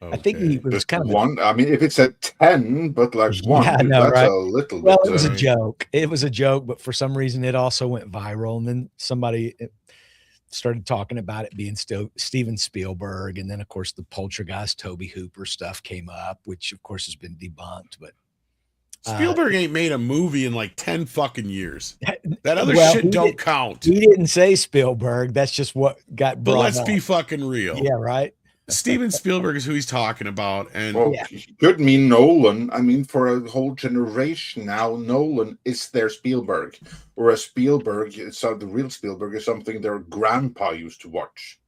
Okay. I think he was kind of one. I mean, if it's a 10, but like one, I know, that's right? a little well, bit. it was a joke. It was a joke, but for some reason it also went viral. And then somebody started talking about it being still Steven Spielberg. And then, of course, the Poltergeist Toby Hooper stuff came up, which, of course, has been debunked. But Spielberg ain't made a movie in like 10 fucking years. That other shit don't count. He didn't say Spielberg. That's just what got brought But let's up. be fucking real. Yeah, right. Steven Spielberg is who he's talking about. And well, he could mean Nolan. I mean, for a whole generation now, Nolan is their Spielberg. Whereas Spielberg, the real Spielberg is something their grandpa used to watch.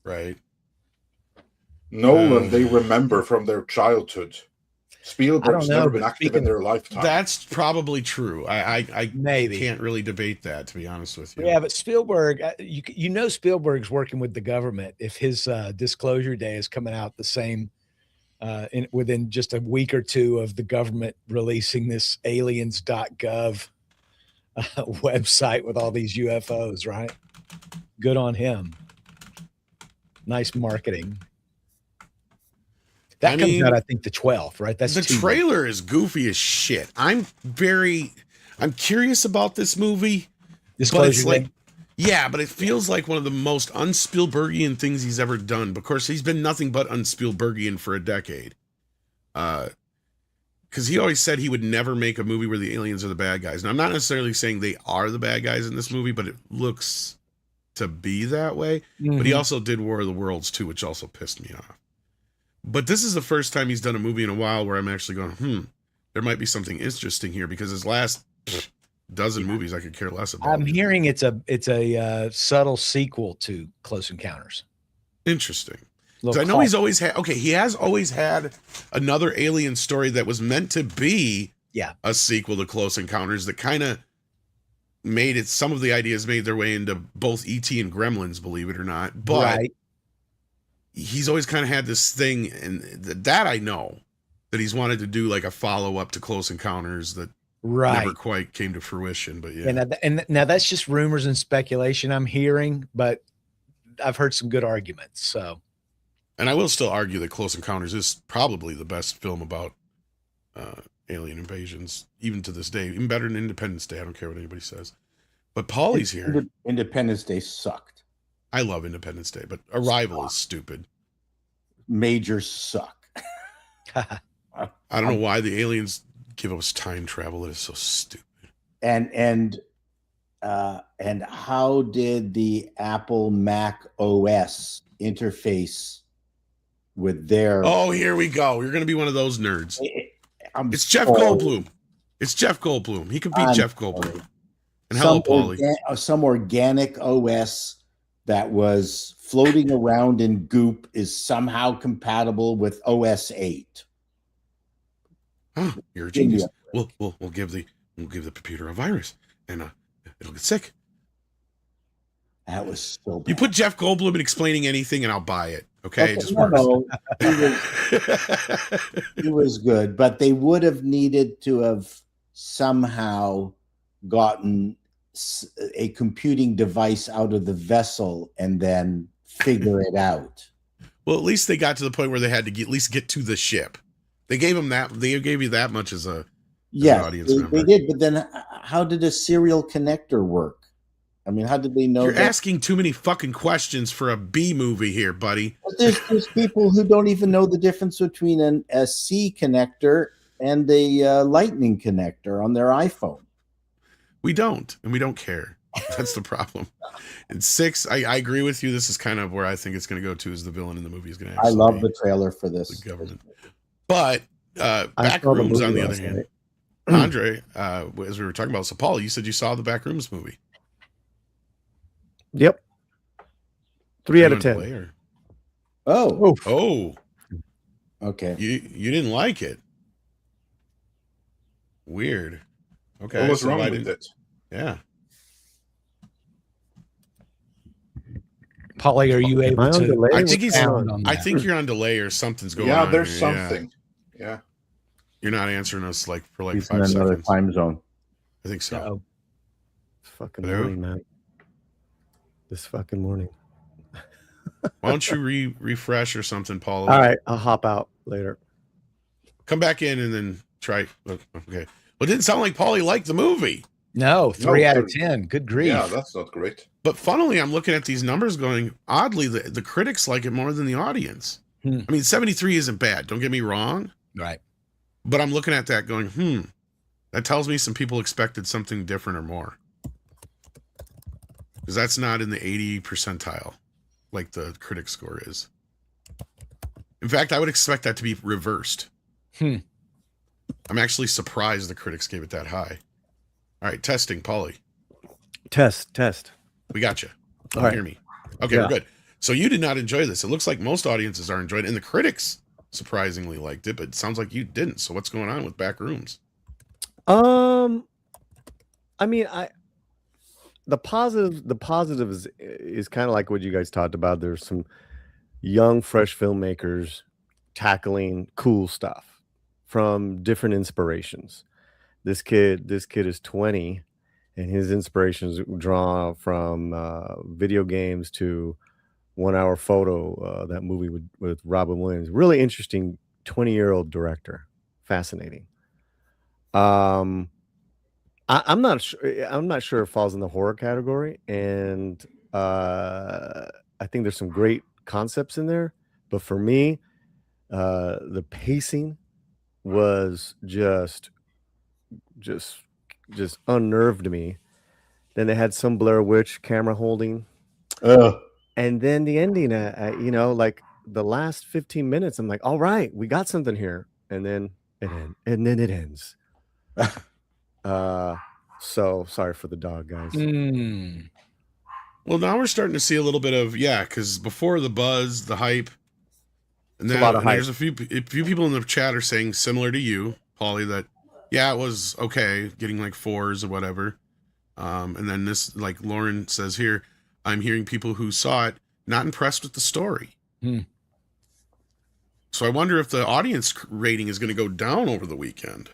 Right. Nolan, they remember from their childhood. Spielberg's never been active in their lifetime. That's probably true. I maybe can't really debate that, to be honest with you. Yeah, but Spielberg, you know, Spielberg's working with the government. If his disclosure day is coming out the same within just a week or two of the government releasing this aliens.gov website with all these UFOs, right? Good on him. Nice marketing. That comes out, I think, the 12th, right? That's the trailer is goofy as shit. I'm curious about this movie. But it's like, yeah, but it feels like one of the most un-Spielbergian things he's ever done. Of course, he's been nothing but un-Spielbergian for a decade. Because he always said he would never make a movie where the aliens are the bad guys. And I'm not necessarily saying they are the bad guys in this movie, but it looks to be that way. Mm-hmm. But he also did War of the Worlds too, which also pissed me off. But this is the first time he's done a movie in a while where I'm actually going, there might be something interesting here, because his last dozen movies I could care less about. I'm hearing it's a subtle sequel to Close Encounters. Interesting. So I know he's always had, he has always had another alien story that was meant to be a sequel to Close Encounters that kind of made it, some of the ideas made their way into both E.T. and Gremlins, believe it or not. But he's always kind of had this thing, and that I know, that he's wanted to do like a follow-up to Close Encounters that Right. never quite came to fruition. But yeah. And now that's just rumors and speculation I'm hearing, but I've heard some good arguments. So, And I will still argue that Close Encounters is probably the best film about alien invasions, even to this day, even better than Independence Day. I don't care what anybody says. But Paulie's here. Independence Day sucked. I love Independence Day, but Arrival is stupid. Majors suck. I don't know why the aliens give us time travel. It is so stupid. And how did the Apple Mac OS interface with their? Oh, here we go. You're going to be one of those nerds. It's Jeff sorry. Goldblum. It's Jeff Goldblum. He could beat Jeff Goldblum. And hello, Paulie. Some organic OS that was floating around in goop is somehow compatible with OS 8. Huh, you're a genius. We'll give the computer a virus, and it'll get sick. That was so bad. You put Jeff Goldblum in explaining anything, and I'll buy it. Okay, it just works. No, he was good, but they would have needed to have somehow gotten a computing device out of the vessel and then figure it out. Well, at least they got to the point where they had to at least get to the ship. They gave him that. They gave you that much as an audience member. They did. But then, how did a serial connector work? I mean, how did they know? You're asking too many fucking questions for a B movie here, buddy. But there's people who don't even know the difference between a C connector and a Lightning connector on their iPhone. We don't, and we don't care. That's the problem. And 6, I agree with you. This is kind of where I think it's going to go to, is the villain in the movie is going to. I love the trailer for this. The government, but Backrooms on the other hand, Andre, as we were talking about, so Paul, you said you saw the Backrooms movie. Yep. 3 out of 10. Oh. Okay. You didn't like it. Weird. Okay. What was wrong with it? Yeah. Paulie, are you able to? I think I think you're on delay or something's going on. Yeah, there's here. something. Yeah. You're not answering us like for like He's 5 in seconds. another time zone. I think so. Uh-oh. It's fucking Hello? morning, man. This fucking morning. Why don't you refresh or something, Paul? All right, I'll hop out later. Come back in and then try. Okay. Well, it didn't sound like Paulie liked the movie. No, 3 out of 10. Good grief. Yeah, that's not great. But funnily, I'm looking at these numbers going, oddly, the critics like it more than the audience. I mean, 73 isn't bad. Don't get me wrong. Right. But I'm looking at that going, that tells me some people expected something different or more. Because that's not in the 80 percentile like the critic score is. In fact, I would expect that to be reversed. I'm actually surprised the critics gave it that high. All right, testing, Paulie. Test. We got you. All right. Hear me. Okay, we're good. So you did not enjoy this. It looks like most audiences are enjoying it, and the critics surprisingly liked it, but it sounds like you didn't. So what's going on with Backrooms? I mean, the positive is kind of like what you guys talked about. There's some young, fresh filmmakers tackling cool stuff from different inspirations. This kid is 20, and his inspirations draw from video games to 1 Hour Photo, that movie with Robin Williams. Really interesting 20-year-old director. Fascinating. I'm not sure it falls in the horror category, and I think there's some great concepts in there. But for me, the pacing was just unnerved me. Then they had some Blair Witch camera holding. And then the ending, like the last 15 minutes, I'm like, all right, we got something here. And then it ends. So sorry for the dog, guys. Well, now we're starting to see a little bit of, because before the buzz, the hype, and then there's a few people in the chat are saying similar to you, Paulie, that it was okay, getting like 4s or whatever. And then this, like Lauren says here, I'm hearing people who saw it not impressed with the story. So I wonder if the audience rating is going to go down over the weekend.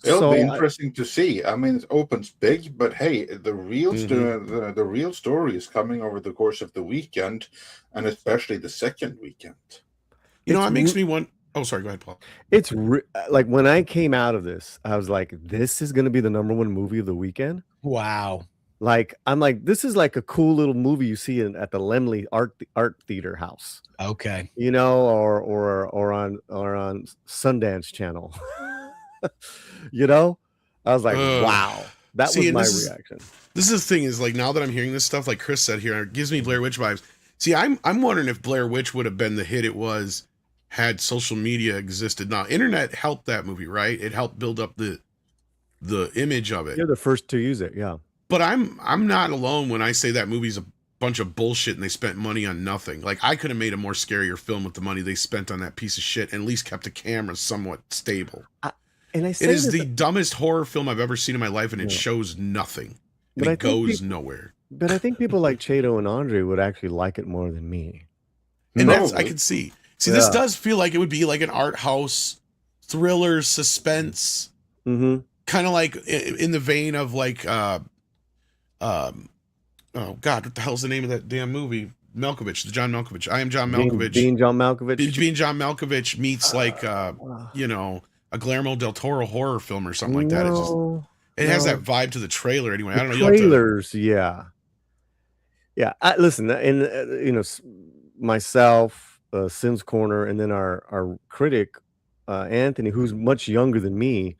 It'll So be interesting to see. I mean, it opens big, but hey, the real the real story is coming over the course of the weekend, and especially the second weekend. You know, It's it makes me want. Oh, sorry. Go ahead, Paul. it's like when I came out of this, I was like, this is going to be the number one movie of the weekend. Wow. Like, I'm like, this is like a cool little movie you see at the Lemley Art Theater House, Okay. you know, or on Sundance Channel. You know, I was like, wow, that See, was and my this reaction. This is the thing is like now that I'm hearing this stuff, like Chris said here, it gives me Blair Witch vibes. See, I'm wondering if Blair Witch would have been the hit it was had social media existed. Now, internet helped that movie, right? It helped build up the image of it. You're the first to use it, yeah. But I'm not alone when I say that movie's a bunch of bullshit and they spent money on nothing. Like I could have made a more scarier film with the money they spent on that piece of shit and at least kept the camera somewhat stable. And I It say is this, the dumbest horror film I've ever seen in my life, and it shows nothing. But And I it think goes nowhere. but I think people like Chato and Andre would actually like it more than me. And No. that's I can see. See, this Yeah. does feel like it would be like an art house thriller suspense, Mm-hmm. kind of like in the vein of like oh God, what the hell's the name of that damn movie? Malkovich, the John Malkovich. I Am John Malkovich. Being John Malkovich. Being John Malkovich meets like you know, a Guillermo del Toro horror film or something like that. It's just it has that vibe to the trailer anyway. I don't know. You'll have to- Trailers, yeah. Listen, and you know, myself, Sims Corner, and then our critic, Anthony, who's much younger than me.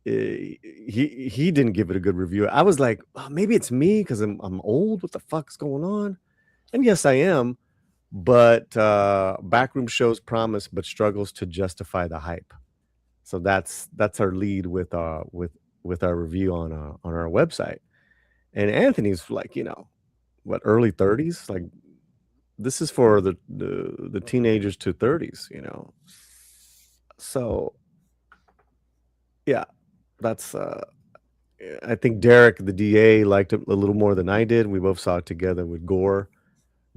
He didn't give it a good review. I was like, oh, maybe it's me because I'm old. What the fuck's going on? And yes, I am. But Backroom shows promise, but struggles to justify the hype. So that's our lead with our review on our website. And Anthony's like, you know, what, early 30s? Like, this is for the teenagers to 30s, you know. So yeah, that's I think Derek, the DA, liked it a little more than I did. We both saw it together with Gore.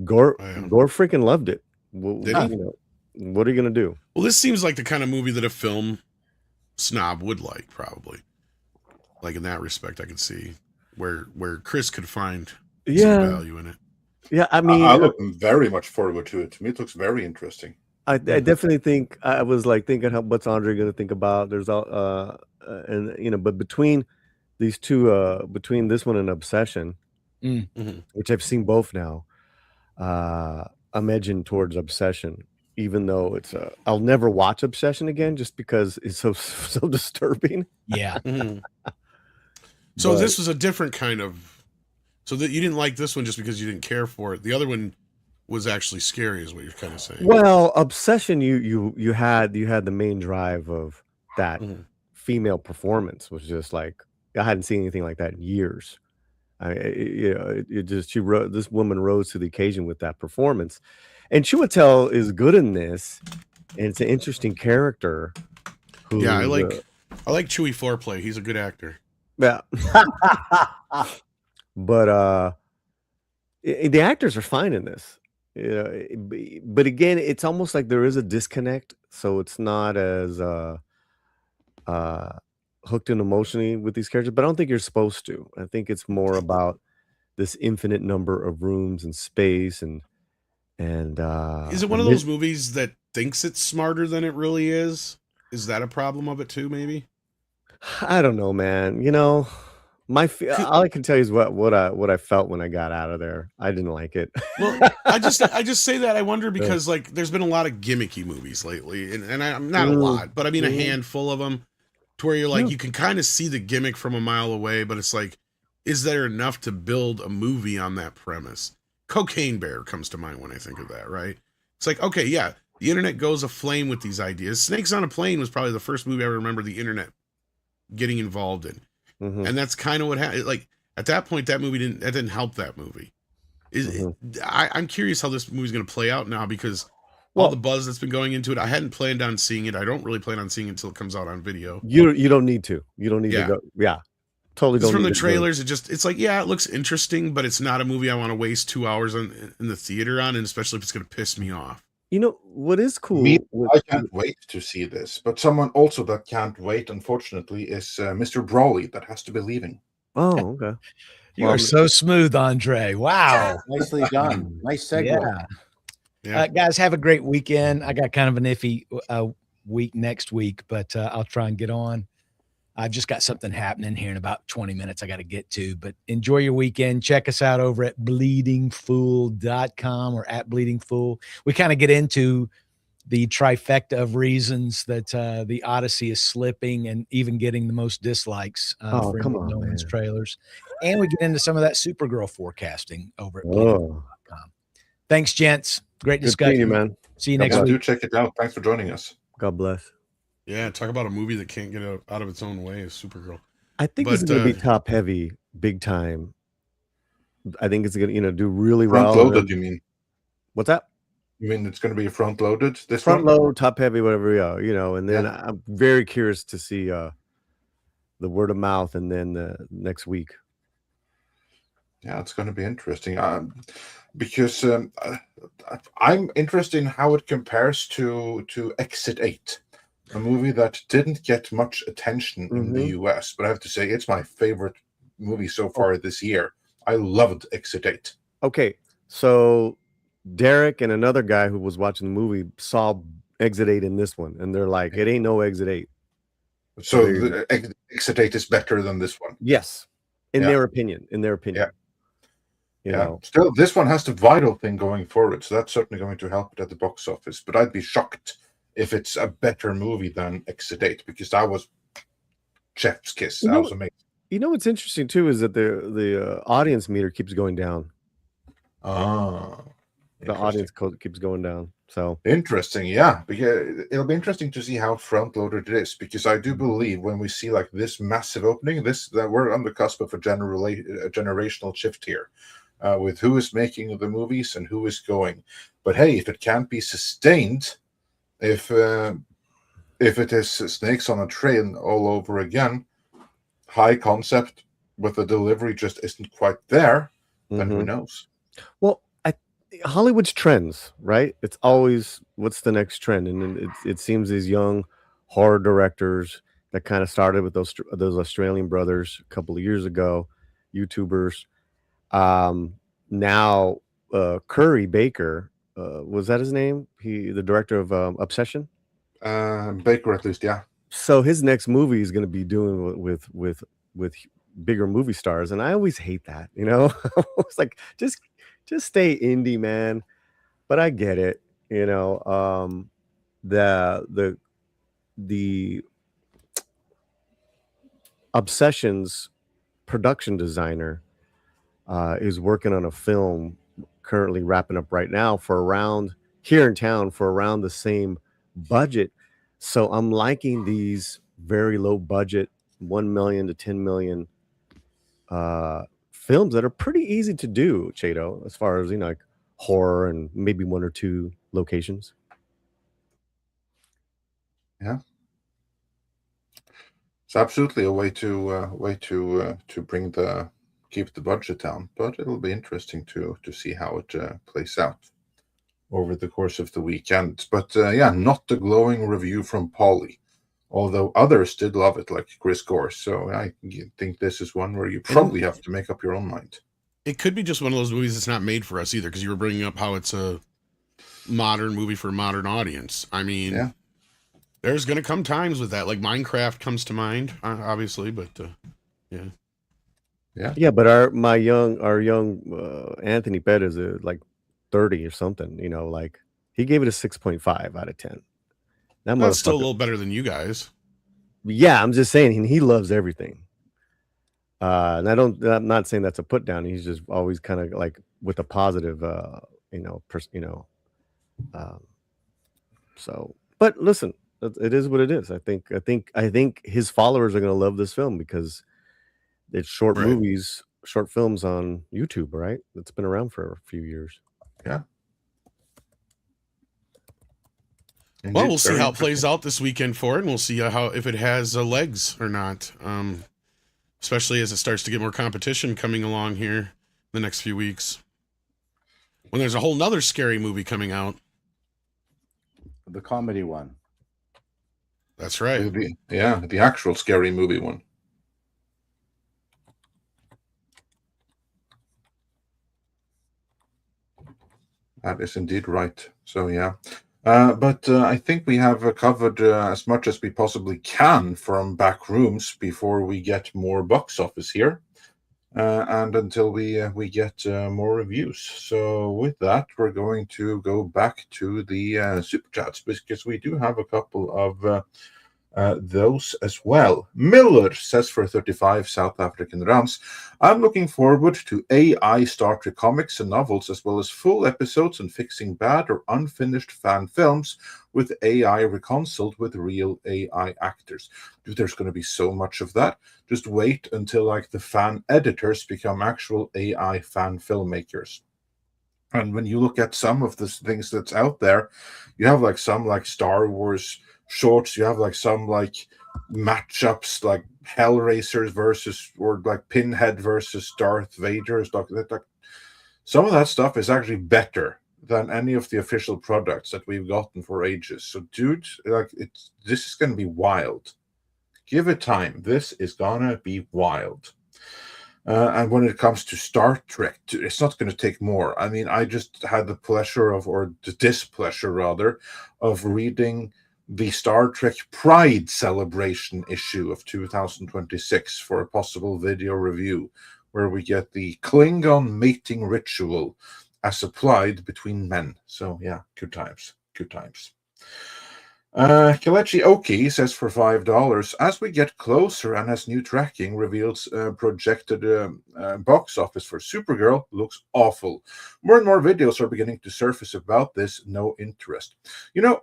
Gore freaking loved it. Did he? You know, what are you gonna do? Well, this seems like the kind of movie that a film snob would like, probably. Like in that respect, I could see where Chris could find some value in it. Yeah, I mean, I look very much forward to it. To me, it looks very interesting. I definitely think I was like thinking, what's Andre going to think about? There's all, and you know, but between these two, between this one and Obsession, which I've seen both now, I'm edging towards Obsession, even though it's I'll never watch Obsession again just because it's so disturbing. Yeah. So this was a different kind of. So that you didn't like this one just because you didn't care for it. The other one was actually scary, is what you're kind of saying. Well, Obsession, you had the main drive of that female performance was just like I hadn't seen anything like that in years. This woman rose to the occasion with that performance, and Chiwetel is good in this, and it's an interesting character. Yeah, I like Chewy Foreplay. He's a good actor. Yeah, but the actors are fine in this. But again, it's almost like there is a disconnect, so it's not as hooked in emotionally with these characters. But I don't think you're supposed to. I think it's more about this infinite number of rooms and space and is it one of those movies that thinks it's smarter than it really is? Is that a problem of it too? Maybe. I don't know, man. You know, all I can tell you is what I felt when I got out of there. I didn't like it. Well, I just say that I wonder because like there's been a lot of gimmicky movies lately, and I'm not a lot, but I mean a handful of them, to where you're like you can kind of see the gimmick from a mile away, but it's like, is there enough to build a movie on that premise? Cocaine Bear comes to mind when I think of that, right? It's like, okay, yeah, the internet goes aflame with these ideas. Snakes on a Plane was probably the first movie I remember the internet getting involved in. And that's kind of what happened. Like at that point, that movie didn't help that movie. I'm curious how this movie's going to play out now because all the buzz that's been going into it. I hadn't planned on seeing it. I don't really plan on seeing it until it comes out on video. You don't need to. You don't need to go. Yeah, totally. Don't from need the to trailers, it's like, yeah, it looks interesting, but it's not a movie I want to waste 2 hours in the theater on, and especially if it's going to piss me off. You know what is cool? Me, I can't wait to see this. But someone also that can't wait, unfortunately, is Mr. Brawley that has to be leaving. Oh, okay. You Well, are so smooth, Andre. Wow. Nicely done. Nice segue. Yeah. Yeah. Guys, have a great weekend. I got kind of an iffy week next week, but I'll try and get on. I've just got something happening here in about 20 minutes I got to get to, but enjoy your weekend. Check us out over at bleedingfool.com or at bleedingfool. We kind of get into the trifecta of reasons that the Odyssey is slipping and even getting the most dislikes Oh, for come any of on, Nolan's man. trailers. And we get into some of that Supergirl forecasting over at Oh, bleedingfool.com. Thanks, gents. Great good seeing discussion. you, man. See you God next Yeah, bless. do week. check it out. Thanks for joining us. God bless. Yeah, talk about a movie that can't get out of its own way is Supergirl. I think this is But, going to be top heavy, big time. I think it's going to, do really Front well. loaded, you mean? What's that? You mean it's going to be front loaded? This Front one? load, top heavy, whatever. Yeah, and then Yeah. I'm very curious to see the word of mouth, and then next week. Yeah, it's going to be interesting. Because I'm interested in how it compares to Exit 8, a movie that didn't get much attention in the US, but I have to say it's my favorite movie so far this year. I loved Exit 8. Okay, so Derek and another guy who was watching the movie saw Exit 8 in this one, and they're like, "It ain't no Exit 8." So There you the Exit 8 is better than this one. Yes, in Yeah. their opinion. Yeah. You know. Still, this one has the vital thing going forward, so that's certainly going to help it at the box office. But I'd be shocked if it's a better movie than Exit 8, because that was chef's kiss. That was amazing. You know what's interesting too is that the audience meter keeps going down. The audience code keeps going down. So interesting, yeah. Because it'll be interesting to see how front loaded it is, because I do believe when we see like this massive opening, that we're on the cusp of a generational shift here, with who is making the movies and who is going. But hey, if it can't be sustained, if it is snakes on a train all over again, high concept with the delivery just isn't quite there, then who knows? Well, Hollywood's trends, right? It's always what's the next trend, and it seems these young horror directors that kind of started with those Australian brothers a couple of years ago, YouTubers. Now Curry Baker, was that his name? The director of Obsession. Baker, at least, yeah. So his next movie is going to be doing with bigger movie stars, and I always hate that. It's like just stay indie, man. But I get it. The Obsession's production designer is working on a film currently wrapping up right now here in town for around the same budget. So I'm liking these very low budget, 1 million to 10 million films that are pretty easy to do, Chato, as far as like horror and maybe one or two locations. Yeah, it's absolutely a way to keep the budget down. But it'll be interesting to see how it plays out over the course of the weekend. But not the glowing review from Polly, although others did love it, like Chris Gore. So I think this is one where you probably have to make up your own mind. It could be just one of those movies that's not made for us either, because you were bringing up how it's a modern movie for a modern audience. I mean, there's going to come times with that. Like Minecraft comes to mind, obviously, but yeah. But our young Anthony Pettis is like 30 or something. Like he gave it a 6.5 out of 10. That's still a little better than you guys. Yeah, I'm just saying he loves everything. And I'm not saying that's a put down. He's just always kind of like with a positive, so. But listen, it is what it is. I think his followers are going to love this film because it's short movies, short films on YouTube, right? It's been around for a few years. Yeah. Well, we'll see how it plays out this weekend for it, and we'll see if it has legs or not. Especially as it starts to get more competition coming along here the next few weeks. When there's a whole nother scary movie coming out. The comedy one. That's right. The actual scary movie one. That is indeed right. So yeah. But I think we have covered as much as we possibly can from Backrooms before we get more box office here, and until we get more reviews. So with that, we're going to go back to the super chats because we do have a couple of those as well. Miller says for 35 South African rands, I'm looking forward to AI Star Trek comics and novels, as well as full episodes on fixing bad or unfinished fan films with AI reconciled with real AI actors. Dude, there's going to be so much of that. Just wait until like the fan editors become actual AI fan filmmakers. And when you look at some of the things that's out there, you have like some like Star Wars shorts, you have like some like matchups like Hellraisers versus or like Pinhead versus Darth Vader. Like some of that stuff is actually better than any of the official products that we've gotten for ages. So dude, like this is gonna be wild. Give it time. This is gonna be wild. And when it comes to Star Trek, it's not going to take more. I mean, I just had the pleasure of, or the displeasure rather, of reading the Star Trek Pride Celebration issue of 2026 for a possible video review, where we get the Klingon mating ritual as applied between men. So yeah, good times, good times. Kelechi Oki says for $5, as we get closer and as new tracking reveals projected box office for Supergirl looks awful. More and more videos are beginning to surface about this, no interest. You know,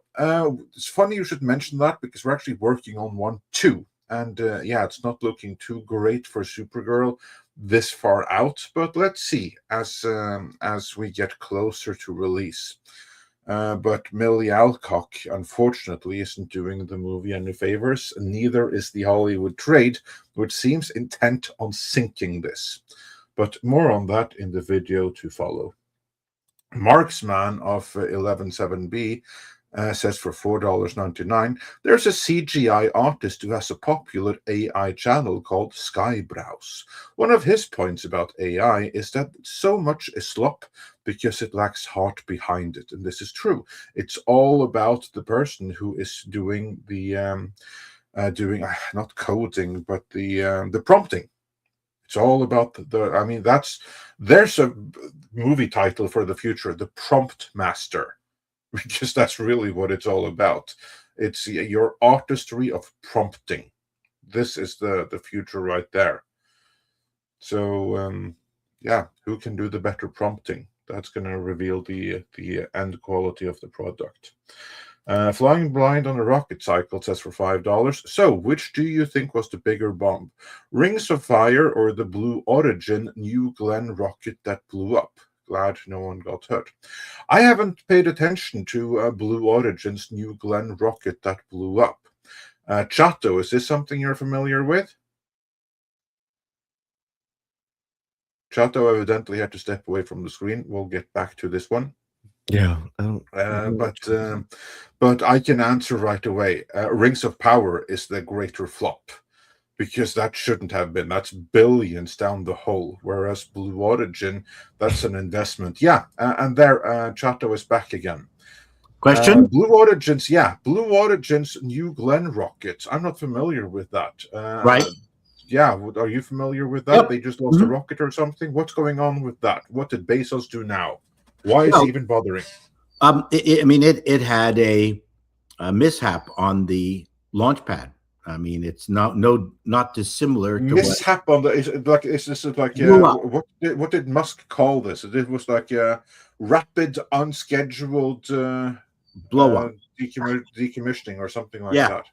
it's funny you should mention that because we're actually working on one too. And yeah, it's not looking too great for Supergirl this far out, but let's see as we get closer to release. But Millie Alcock, unfortunately, isn't doing the movie any favors, and neither is the Hollywood trade, which seems intent on sinking this. But more on that in the video to follow. Marksman of 117B says for $4.99, there's a CGI artist who has a popular AI channel called Skybrows. One of his points about AI is that so much is slop because it lacks heart behind it. And this is true. It's all about the person who is doing the not coding, but the prompting. It's all about I mean, there's a movie title for the future, The Prompt Master, because that's really what it's all about. It's your artistry of prompting. This is the future right there. So yeah, who can do the better prompting? That's going to reveal the end quality of the product. Flying Blind on a Rocket Cycle says for $5. So, which do you think was the bigger bomb? Rings of Fire or the Blue Origin New Glenn rocket that blew up? Glad no one got hurt. I haven't paid attention to Blue Origin's New Glenn rocket that blew up. Chato, is this something you're familiar with? Chato evidently had to step away from the screen. We'll get back to this one. Yeah, but I can answer right away. Rings of Power is the greater flop because that shouldn't have been. That's billions down the hole. Whereas Blue Origin, that's an investment. Yeah, and there, Chato is back again. Question? Blue Origin's New Glenn rocket. I'm not familiar with that. Right. Yeah, are you familiar with that? Yep. They just lost a rocket or something. What's going on with that? What did Bezos do now? Why is he even bothering? It had a mishap on the launch pad. I mean, it's not dissimilar to mishap on what did Musk call this? It was like a rapid, unscheduled blow up, decommissioning or something like that.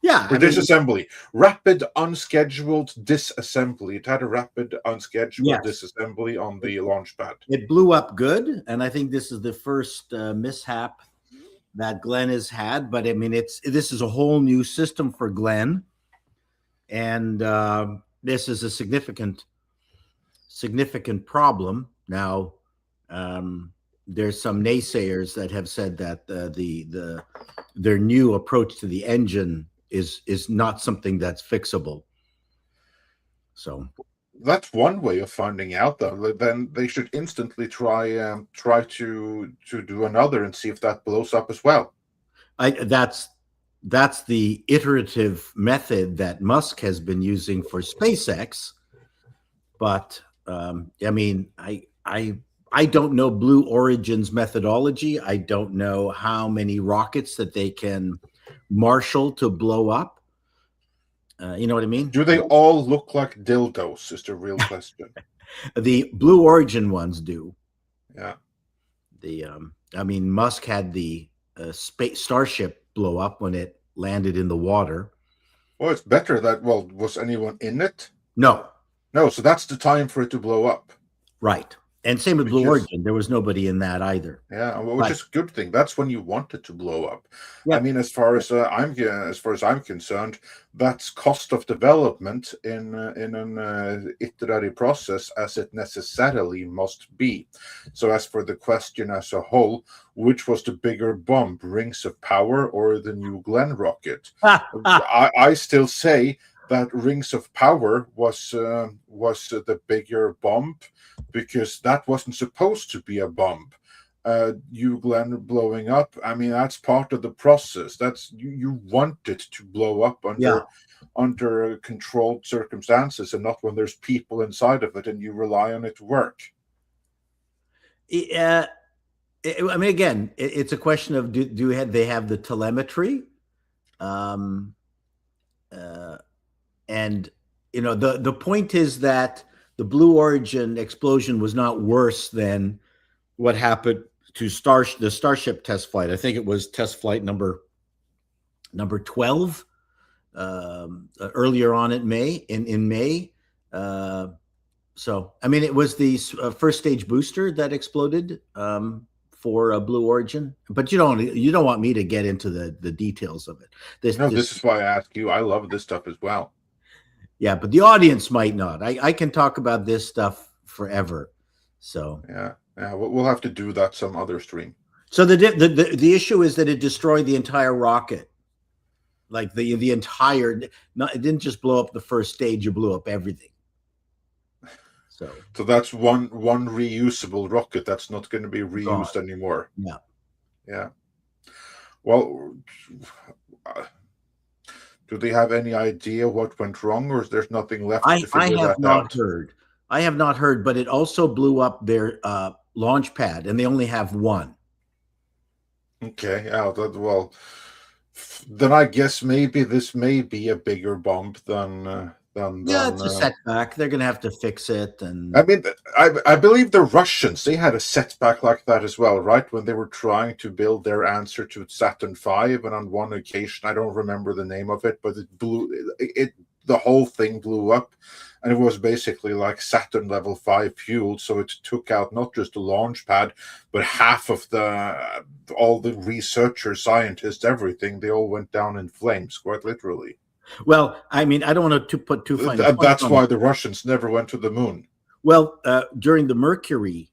Yeah, or disassembly. Rapid unscheduled disassembly. It had a rapid unscheduled disassembly on the launch pad. It blew up good, and I think this is the first mishap that Glenn has had. But I mean, this is a whole new system for Glenn, and this is a significant problem. Now, there's some naysayers that have said that their new approach to the engine is not something that's fixable. So that's one way of finding out, though. Then they should instantly try to do another and see if that blows up as well. That's the iterative method that Musk has been using for SpaceX. But I mean, I don't know Blue Origin's methodology. I don't know how many rockets that they can marshal to blow up. You know what I mean? Do they all look like dildos? Is the real question. The Blue Origin ones do. Yeah. I mean, Musk had the Starship blow up when it landed in the water. Well, it's better that. Well, was anyone in it? No. So that's the time for it to blow up. Right. And same with Blue Origin. There was nobody in that either. Yeah, which is a good thing. That's when you want it to blow up. Yeah. I mean, as far as I'm concerned, that's cost of development in an iterative process, as it necessarily must be. So, as for the question as a whole, which was the bigger bomb, Rings of Power or the New Glenn rocket? I still say that Rings of Power was the bigger bomb, because that wasn't supposed to be a bomb. New Glenn blowing up, I mean, that's part of the process. That's you want it to blow up under controlled circumstances, and not when there's people inside of it and you rely on it to work. I mean, again, it's a question of do they have the telemetry? And you know, the point is that the Blue Origin explosion was not worse than what happened to the Starship test flight. I think it was test flight number 12 earlier on in May. So I mean, it was the first stage booster that exploded for Blue Origin, but you don't want me to get into the details of it. This is why I ask you. I love this stuff as well. Yeah, but the audience might not. I can talk about this stuff forever. So yeah, we'll have to do that some other stream. So the issue is that it destroyed the entire rocket, like the entire. It didn't just blow up the first stage; it blew up everything. So that's one reusable rocket that's not going to be reused anymore. Yeah. Well. Do they have any idea what went wrong, or is there nothing left to figure that out? I have not heard, but it also blew up their launch pad, and they only have one. Okay, well, then I guess maybe this may be a bigger bump than it's a setback. They're going to have to fix it. And I mean, I believe the Russians, they had a setback like that as well, right? When they were trying to build their answer to Saturn V, and on one occasion, I don't remember the name of it, but the whole thing blew up, and it was basically like Saturn level 5 fuel. So it took out not just the launch pad, but half of all the researchers, scientists, everything. They all went down in flames, quite literally. Well, I mean, I don't want to put too fine. That's why the Russians never went to the moon. Well, during the Mercury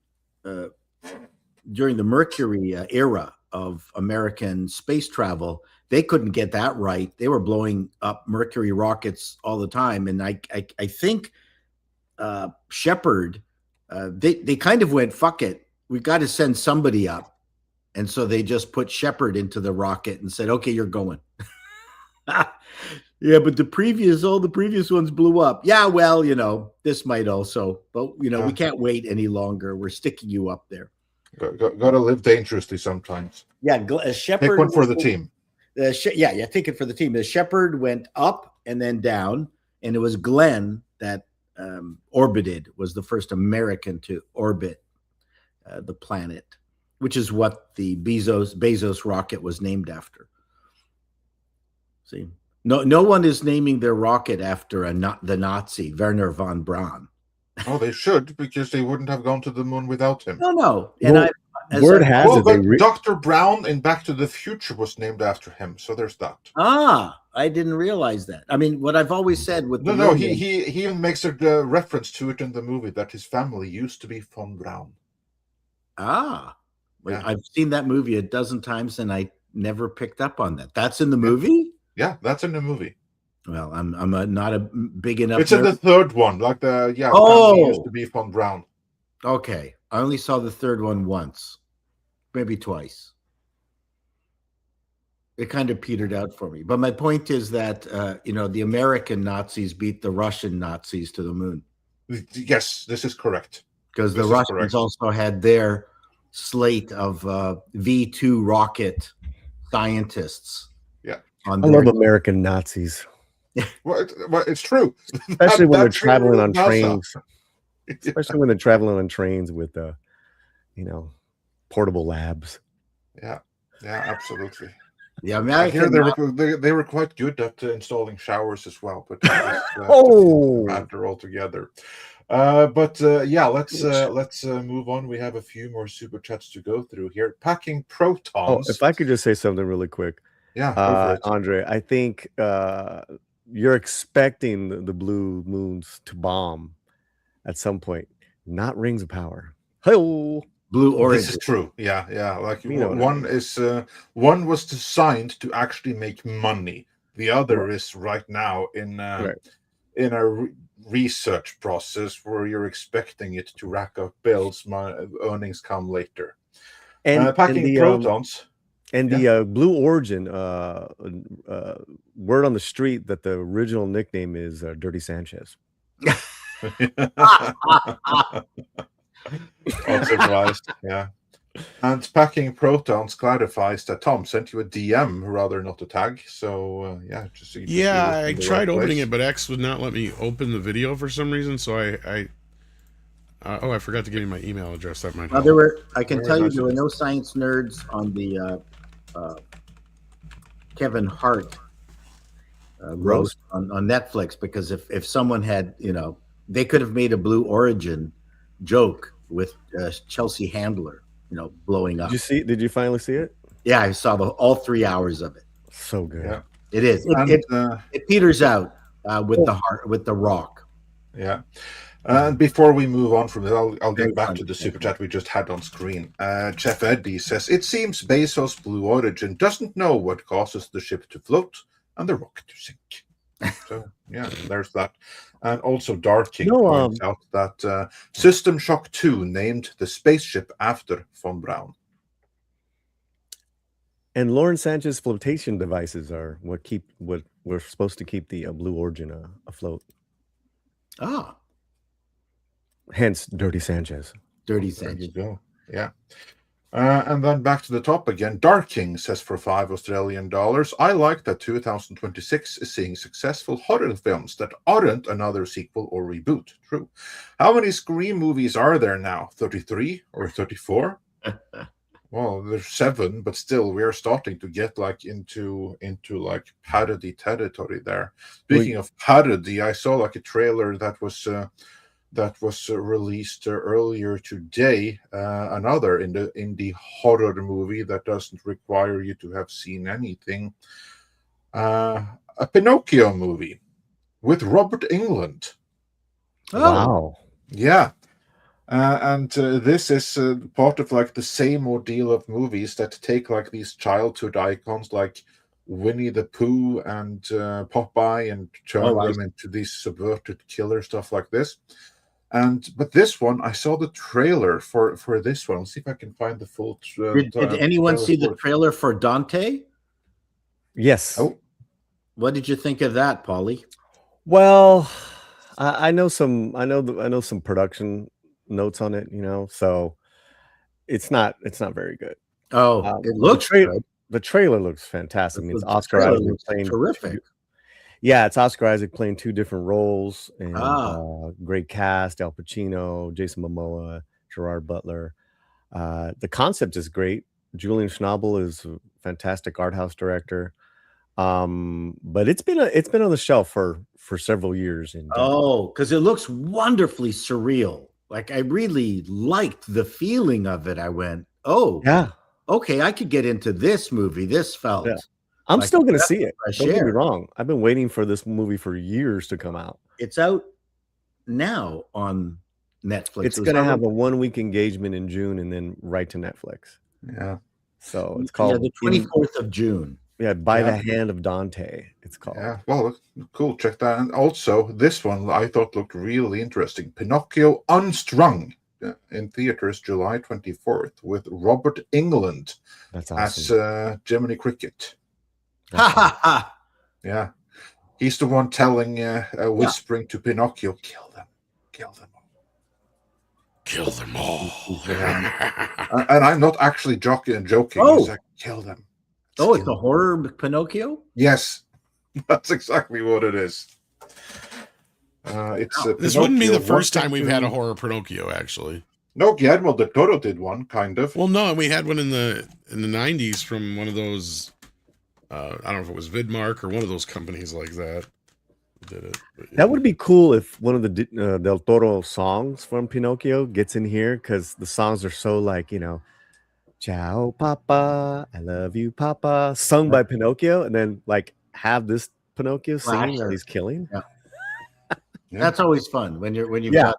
era of American space travel, they couldn't get that right. They were blowing up Mercury rockets all the time, and I think Shepard, they kind of went, "Fuck it, we got to send somebody up," and so they just put Shepard into the rocket and said, "Okay, you're going." Yeah, but all the previous ones blew up. Yeah, well, this might also, but we can't wait any longer. We're sticking you up there. Got to live dangerously sometimes. Yeah, Shepard. Take one for the team. Take it for the team. The Shepard went up and then down, and it was Glenn that was the first American to orbit the planet, which is what the Bezos rocket was named after. See. No one is naming their rocket after the Nazi Werner von Braun. Oh, they should, because they wouldn't have gone to the moon without him. No. And Dr. Brown in Back to the Future was named after him. So there's that. I didn't realize that. I mean, what I've always said with he even makes a reference to it in the movie that his family used to be von Braun. Yeah. I've seen that movie a dozen times, and I never picked up on that. That's in the movie? Yeah, that's in the movie. Well, I'm not a big enough. It's in the third one, like the Oh, family used to be von Braun. Okay, I only saw the third one once, maybe twice. It kind of petered out for me. But my point is that the American Nazis beat the Russian Nazis to the moon. Yes, this is correct. Because the Russians also had their slate of V2 rocket scientists. Yeah, I love American Nazis. Well, it's true, especially when they're traveling on trains. Especially when they're traveling on trains with, portable labs. Yeah, absolutely. Yeah, American. They were quite good at installing showers as well, but matter altogether. Let's move on. We have a few more super chats to go through here. Packing Protons. Oh, if I could just say something really quick. Yeah, Andre, I think you're expecting the blue moons to bomb at some point, not Rings of Power. Hey-oh. Blue Origin. This is true. Yeah. Like one was designed to actually make money. The other is right now in a research process where you're expecting it to rack up bills. My earnings come later. And packing protons. The Blue Origin word on the street that the original nickname is Dirty Sanchez. Not surprised. Yeah. And Packing Protons clarifies that Tom sent you a DM rather not a tag. So I tried opening it, but X would not let me open the video for some reason. So I forgot to give you my email address. That might help. There were no science nerds on the Kevin Hart roast on Netflix, because if someone had, they could have made a Blue Origin joke with Chelsea Handler, blowing up. Did you finally see it? Yeah, I saw all 3 hours of it. So good. Yeah. It is. It peters out with the Rock. Yeah. And before we move on from it, I'll get back to the super chat we just had on screen. Chef Eddie says, it seems Bezos' Blue Origin doesn't know what causes the ship to float and the rocket to sink. So, there's that. And also Darking points out that System Shock 2 named the spaceship after von Braun. And Lawrence Sanchez flotation devices are what we're supposed to keep the Blue Origin afloat. Ah. Hence, Dirty Sanchez. Dirty Sanchez. There you go. Yeah. And then back to the top again. Darking says for $5 Australian, I like that 2026 is seeing successful horror films that aren't another sequel or reboot. True. How many Scream movies are there now? 33 or 34? Well, there's 7, but still, we are starting to get into like parody territory there. Speaking of parody, I saw like a trailer that was released earlier today. Another indie horror movie that doesn't require you to have seen anything. A Pinocchio movie with Robert Englund. Oh. Wow. Yeah. And this is part of like the same ordeal of movies that take like these childhood icons like Winnie the Pooh and Popeye and turn them into these subverted killer stuff like this. But this one, I saw the trailer for this one. Let's see if I can find the full. Did anyone see the trailer for Dante? Yes. Oh, what did you think of that, Paulie? Well, I know some production notes on it. So it's not very good. Oh, it looks good. The trailer looks fantastic. I mean, it's Oscar Isaac playing terrific. Yeah, it's Oscar Isaac playing 2 different roles, and great cast: Al Pacino, Jason Momoa, Gerard Butler. The concept is great. Julian Schnabel is a fantastic art house director. But it's been on the shelf for several years. Because it looks wonderfully surreal. Like I really liked the feeling of it. I went, oh yeah, okay, I could get into this movie. This felt. Yeah. I'm still going to see it. Don't get me wrong. I've been waiting for this movie for years to come out. It's out now on Netflix. It's going to have a 1-week engagement in June and then right to Netflix. Yeah. So it's called the 24th of June. By the Hand of Dante. It's called. Yeah. Well, cool. Check that. And also, this one I thought looked really interesting. Pinocchio Unstrung in theaters July 24th with Robert England That's awesome. as Jiminy Cricket. Ha ha ha! Yeah. He's the one telling, whispering to Pinocchio, kill them. Kill them. Kill them all. And I'm not actually joking. Oh. He's like, kill them. Oh, it's a horror Pinocchio? Yes, that's exactly what it is. This wouldn't be the first time we've had a horror Pinocchio, actually. No, Guillermo del Toro did one, kind of. Well, no, we had one in the 90s from one of those. I don't know if it was Vidmark or one of those companies like that did it. But, yeah. That would be cool if one of the Del Toro songs from Pinocchio gets in here, because the songs are so like, Ciao, Papa, I love you, Papa, sung by Pinocchio, and then like have this Pinocchio singing while he's killing. Yeah. That's always fun when you've got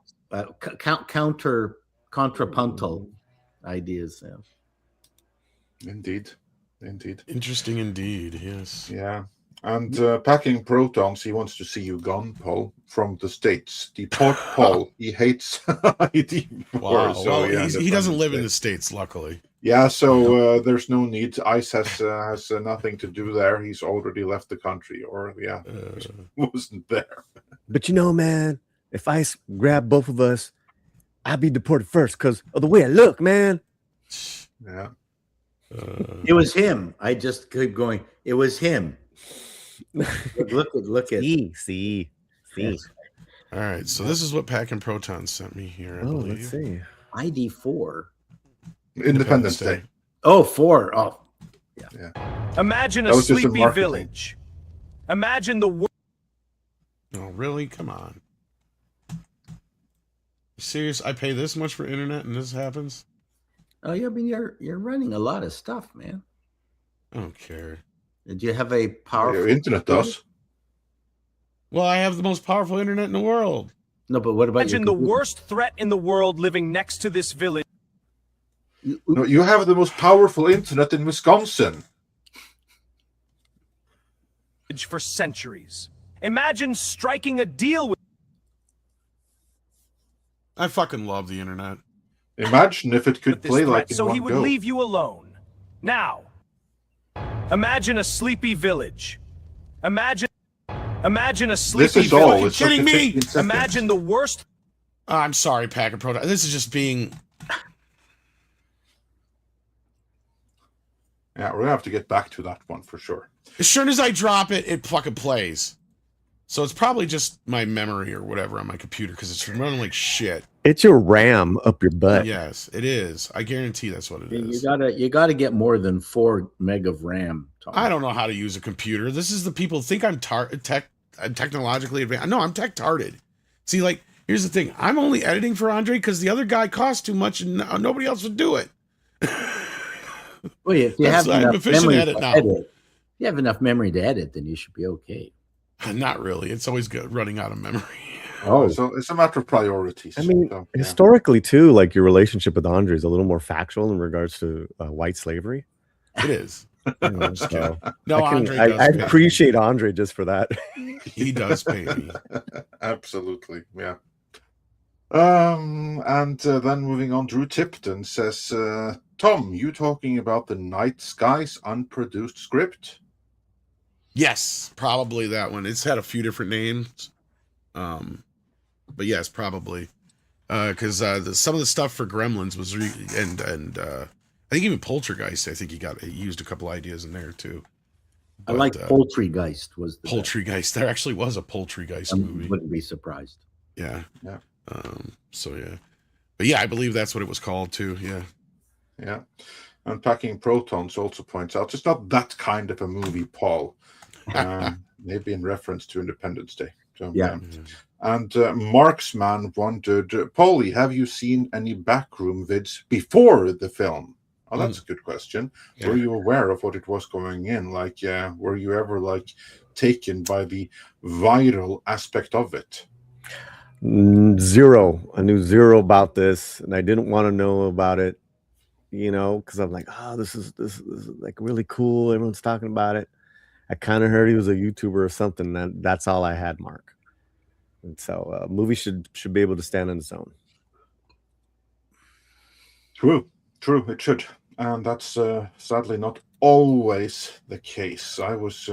contrapuntal ideas. Yeah. Indeed. Interesting indeed. Yes. Yeah. And Packing Protons, he wants to see you gone, Paul, from the States. Deport Paul. He hates ID4. Wow. So, well, he doesn't live in the States, luckily. Yeah, so there's no need. ICE has nothing to do there. He's already left the country, or wasn't there. But man, if ICE grab both of us, I'll be deported first because of the way I look, man. Yeah. It was him. I just keep going. It was him. Look at. See. Yes. All right, so this is what Packing Protons sent me here. I believe. Let's see. ID4. Independence Day. Oh, 4. Oh, yeah. Imagine a sleepy village. Imagine the world. Oh, really? Come on. Serious? I pay this much for internet and this happens? Oh, yeah. I mean, you're running a lot of stuff, man. I don't care. Did you have a powerful Your internet does? Well, I have the most powerful internet in the world. No, but what about Imagine the worst threat in the world living next to this village. No, you have the most powerful internet in Wisconsin. For centuries. Imagine striking a deal with. I fucking love the internet. Imagine if it could play like in so one he would go. leave you alone. Now, imagine a sleepy village. Imagine a sleepy This is all. village. It's kidding me. Imagine the worst. I'm sorry, Packer Pro. This is just being. Yeah, we're gonna have to get back to that one for sure. As soon as I drop it, it fucking plays. So it's probably just my memory or whatever on my computer because it's running like shit. It's your RAM up your butt. Yes, it is. I guarantee that's what it is. You gotta get more than 4 meg of RAM. Tom. I don't know how to use a computer. This is the people think I'm technologically advanced. No, I'm tech-tarded. See, like, here's the thing. I'm only editing for Andre because the other guy costs too much and nobody else would do it. Well, if you have enough memory to now. edit, you have enough memory to edit, then you should be okay. Not really. It's always good running out of memory. Oh, so it's a matter of priorities. I mean, so, historically too, like your relationship with Andre is a little more factual in regards to white slavery. It is. So No, I appreciate Andre just for that. He does pay me. Absolutely, yeah. And then moving on, Drew Tipton says, Tom, you talking about the Night Skies unproduced script? Yes, probably that one. It's had a few different names. But yes, probably. Because some of the stuff for Gremlins was I think even Poltergeist, I think he used a couple ideas in there too. But, I like Poultrygeist was the Poultrygeist. There actually was a Poultrygeist movie. Wouldn't be surprised. Yeah. Yeah. So yeah. But yeah, I believe that's what it was called too. Yeah. Yeah. And Packing Protons also points out it's not that kind of a movie, Paul. Maybe in reference to Independence Day. So, yeah. And Marksman wondered, Paulie, have you seen any backroom vids before the film? Oh, that's a good question. Yeah. Were you aware of what it was going in? Like, were you ever taken by the viral aspect of it? Zero. I knew zero about this, and I didn't want to know about it because I'm like, oh, this is like really cool. Everyone's talking about it. I kind of heard he was a YouTuber or something. That's all I had, Mark. And so, movie should be able to stand on its own. True, it should, and that's sadly not always the case. I was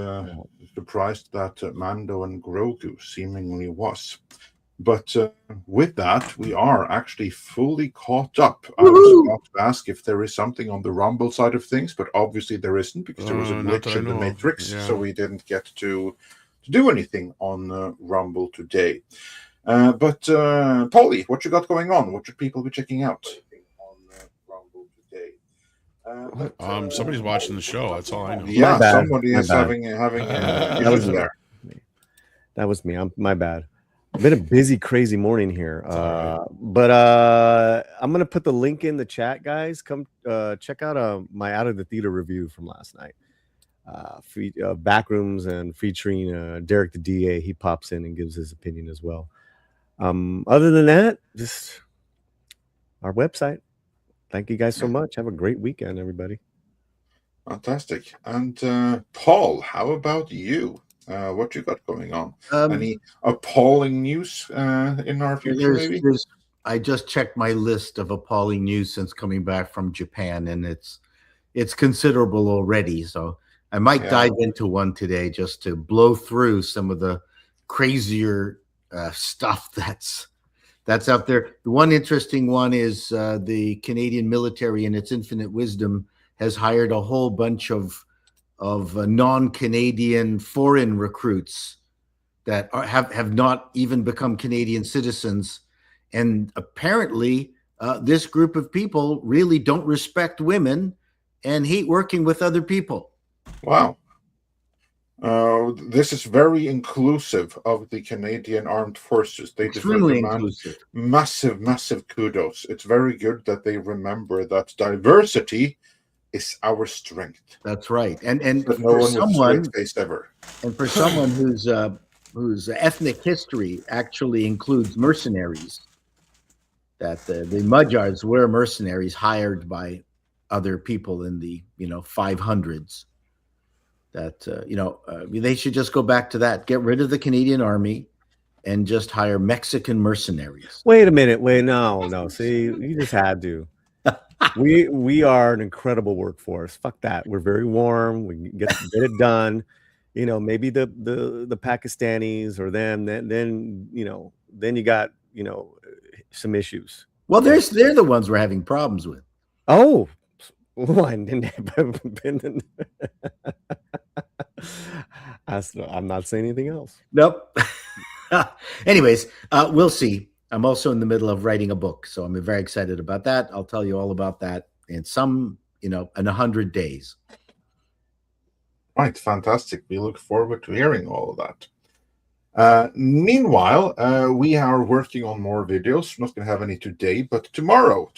surprised that Mando and Grogu seemingly was. But with that, we are actually fully caught up. I was about to ask if there is something on the Rumble side of things, but obviously there isn't, because there was a glitch in the Matrix, so we didn't get to do anything on Rumble today. But Polly, what you got going on? What should people be checking out on Rumble today? Somebody's watching the show. That's all I know. Yeah, somebody is having issues there. That was me. My bad. Been a busy, crazy morning here. But I'm gonna put the link in the chat, guys. Come check out my Out of the Theater review from last night. Backrooms and featuring Derek the DA. He pops in and gives his opinion as well. Other than that, just our website. Thank you guys so much. Have a great weekend, everybody. Fantastic. And Paul, how about you? What you got going on? Any appalling news in our future? Maybe I just checked my list of appalling news since coming back from Japan, and it's considerable already. So I might dive into one today just to blow through some of the crazier stuff that's out there. The one interesting one is the Canadian military, in its infinite wisdom, has hired a whole bunch of non-Canadian foreign recruits that have not even become Canadian citizens. And apparently this group of people really don't respect women and hate working with other people. Wow. This is very inclusive of the Canadian Armed Forces. They Extremely inclusive. Massive kudos. It's very good that they remember that diversity is our strength. That's right. And but for someone ever. And for someone whose ethnic history actually includes mercenaries, that the Magyars were mercenaries hired by other people in the 500s. That they should just go back to that. Get rid of the Canadian Army and just hire Mexican mercenaries. Wait a minute. No. See, you just had to. We are an incredible workforce. Fuck that. We're very warm. We can get it done. Maybe the Pakistanis or them. Then you got some issues. Well, they're the ones we're having problems with. Oh, I'm not saying anything else. Nope. Anyways, we'll see. I'm also in the middle of writing a book, so I'm very excited about that. I'll tell you all about that in in 100 days. Right, fantastic. We look forward to hearing all of that. Meanwhile, we are working on more videos. Not going to have any today, but tomorrow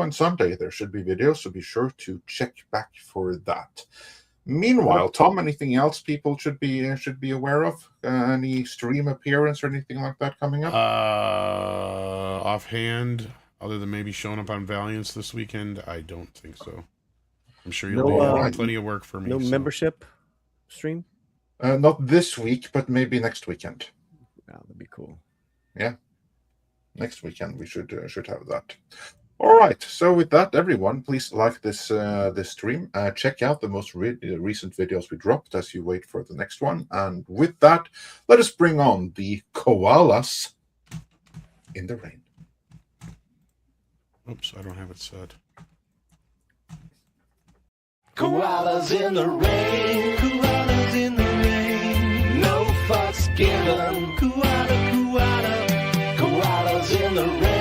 and Sunday, there should be videos, so be sure to check back for that. Meanwhile, Tom, anything else people should be aware of? Any stream appearance or anything like that coming up? Offhand, other than maybe showing up on Valiance this weekend, I don't think so. I'm sure you'll be plenty of work for me. No membership stream? Not this week, but maybe next weekend. Yeah, that'd be cool. Yeah, next weekend we should have that. All right. So with that, everyone, please like this stream. Check out the most recent videos we dropped as you wait for the next one. And with that, let us bring on the koalas in the rain. Oops, I don't have it said. Koalas in the rain, koalas in the rain, no fucks given. Koalas in the rain.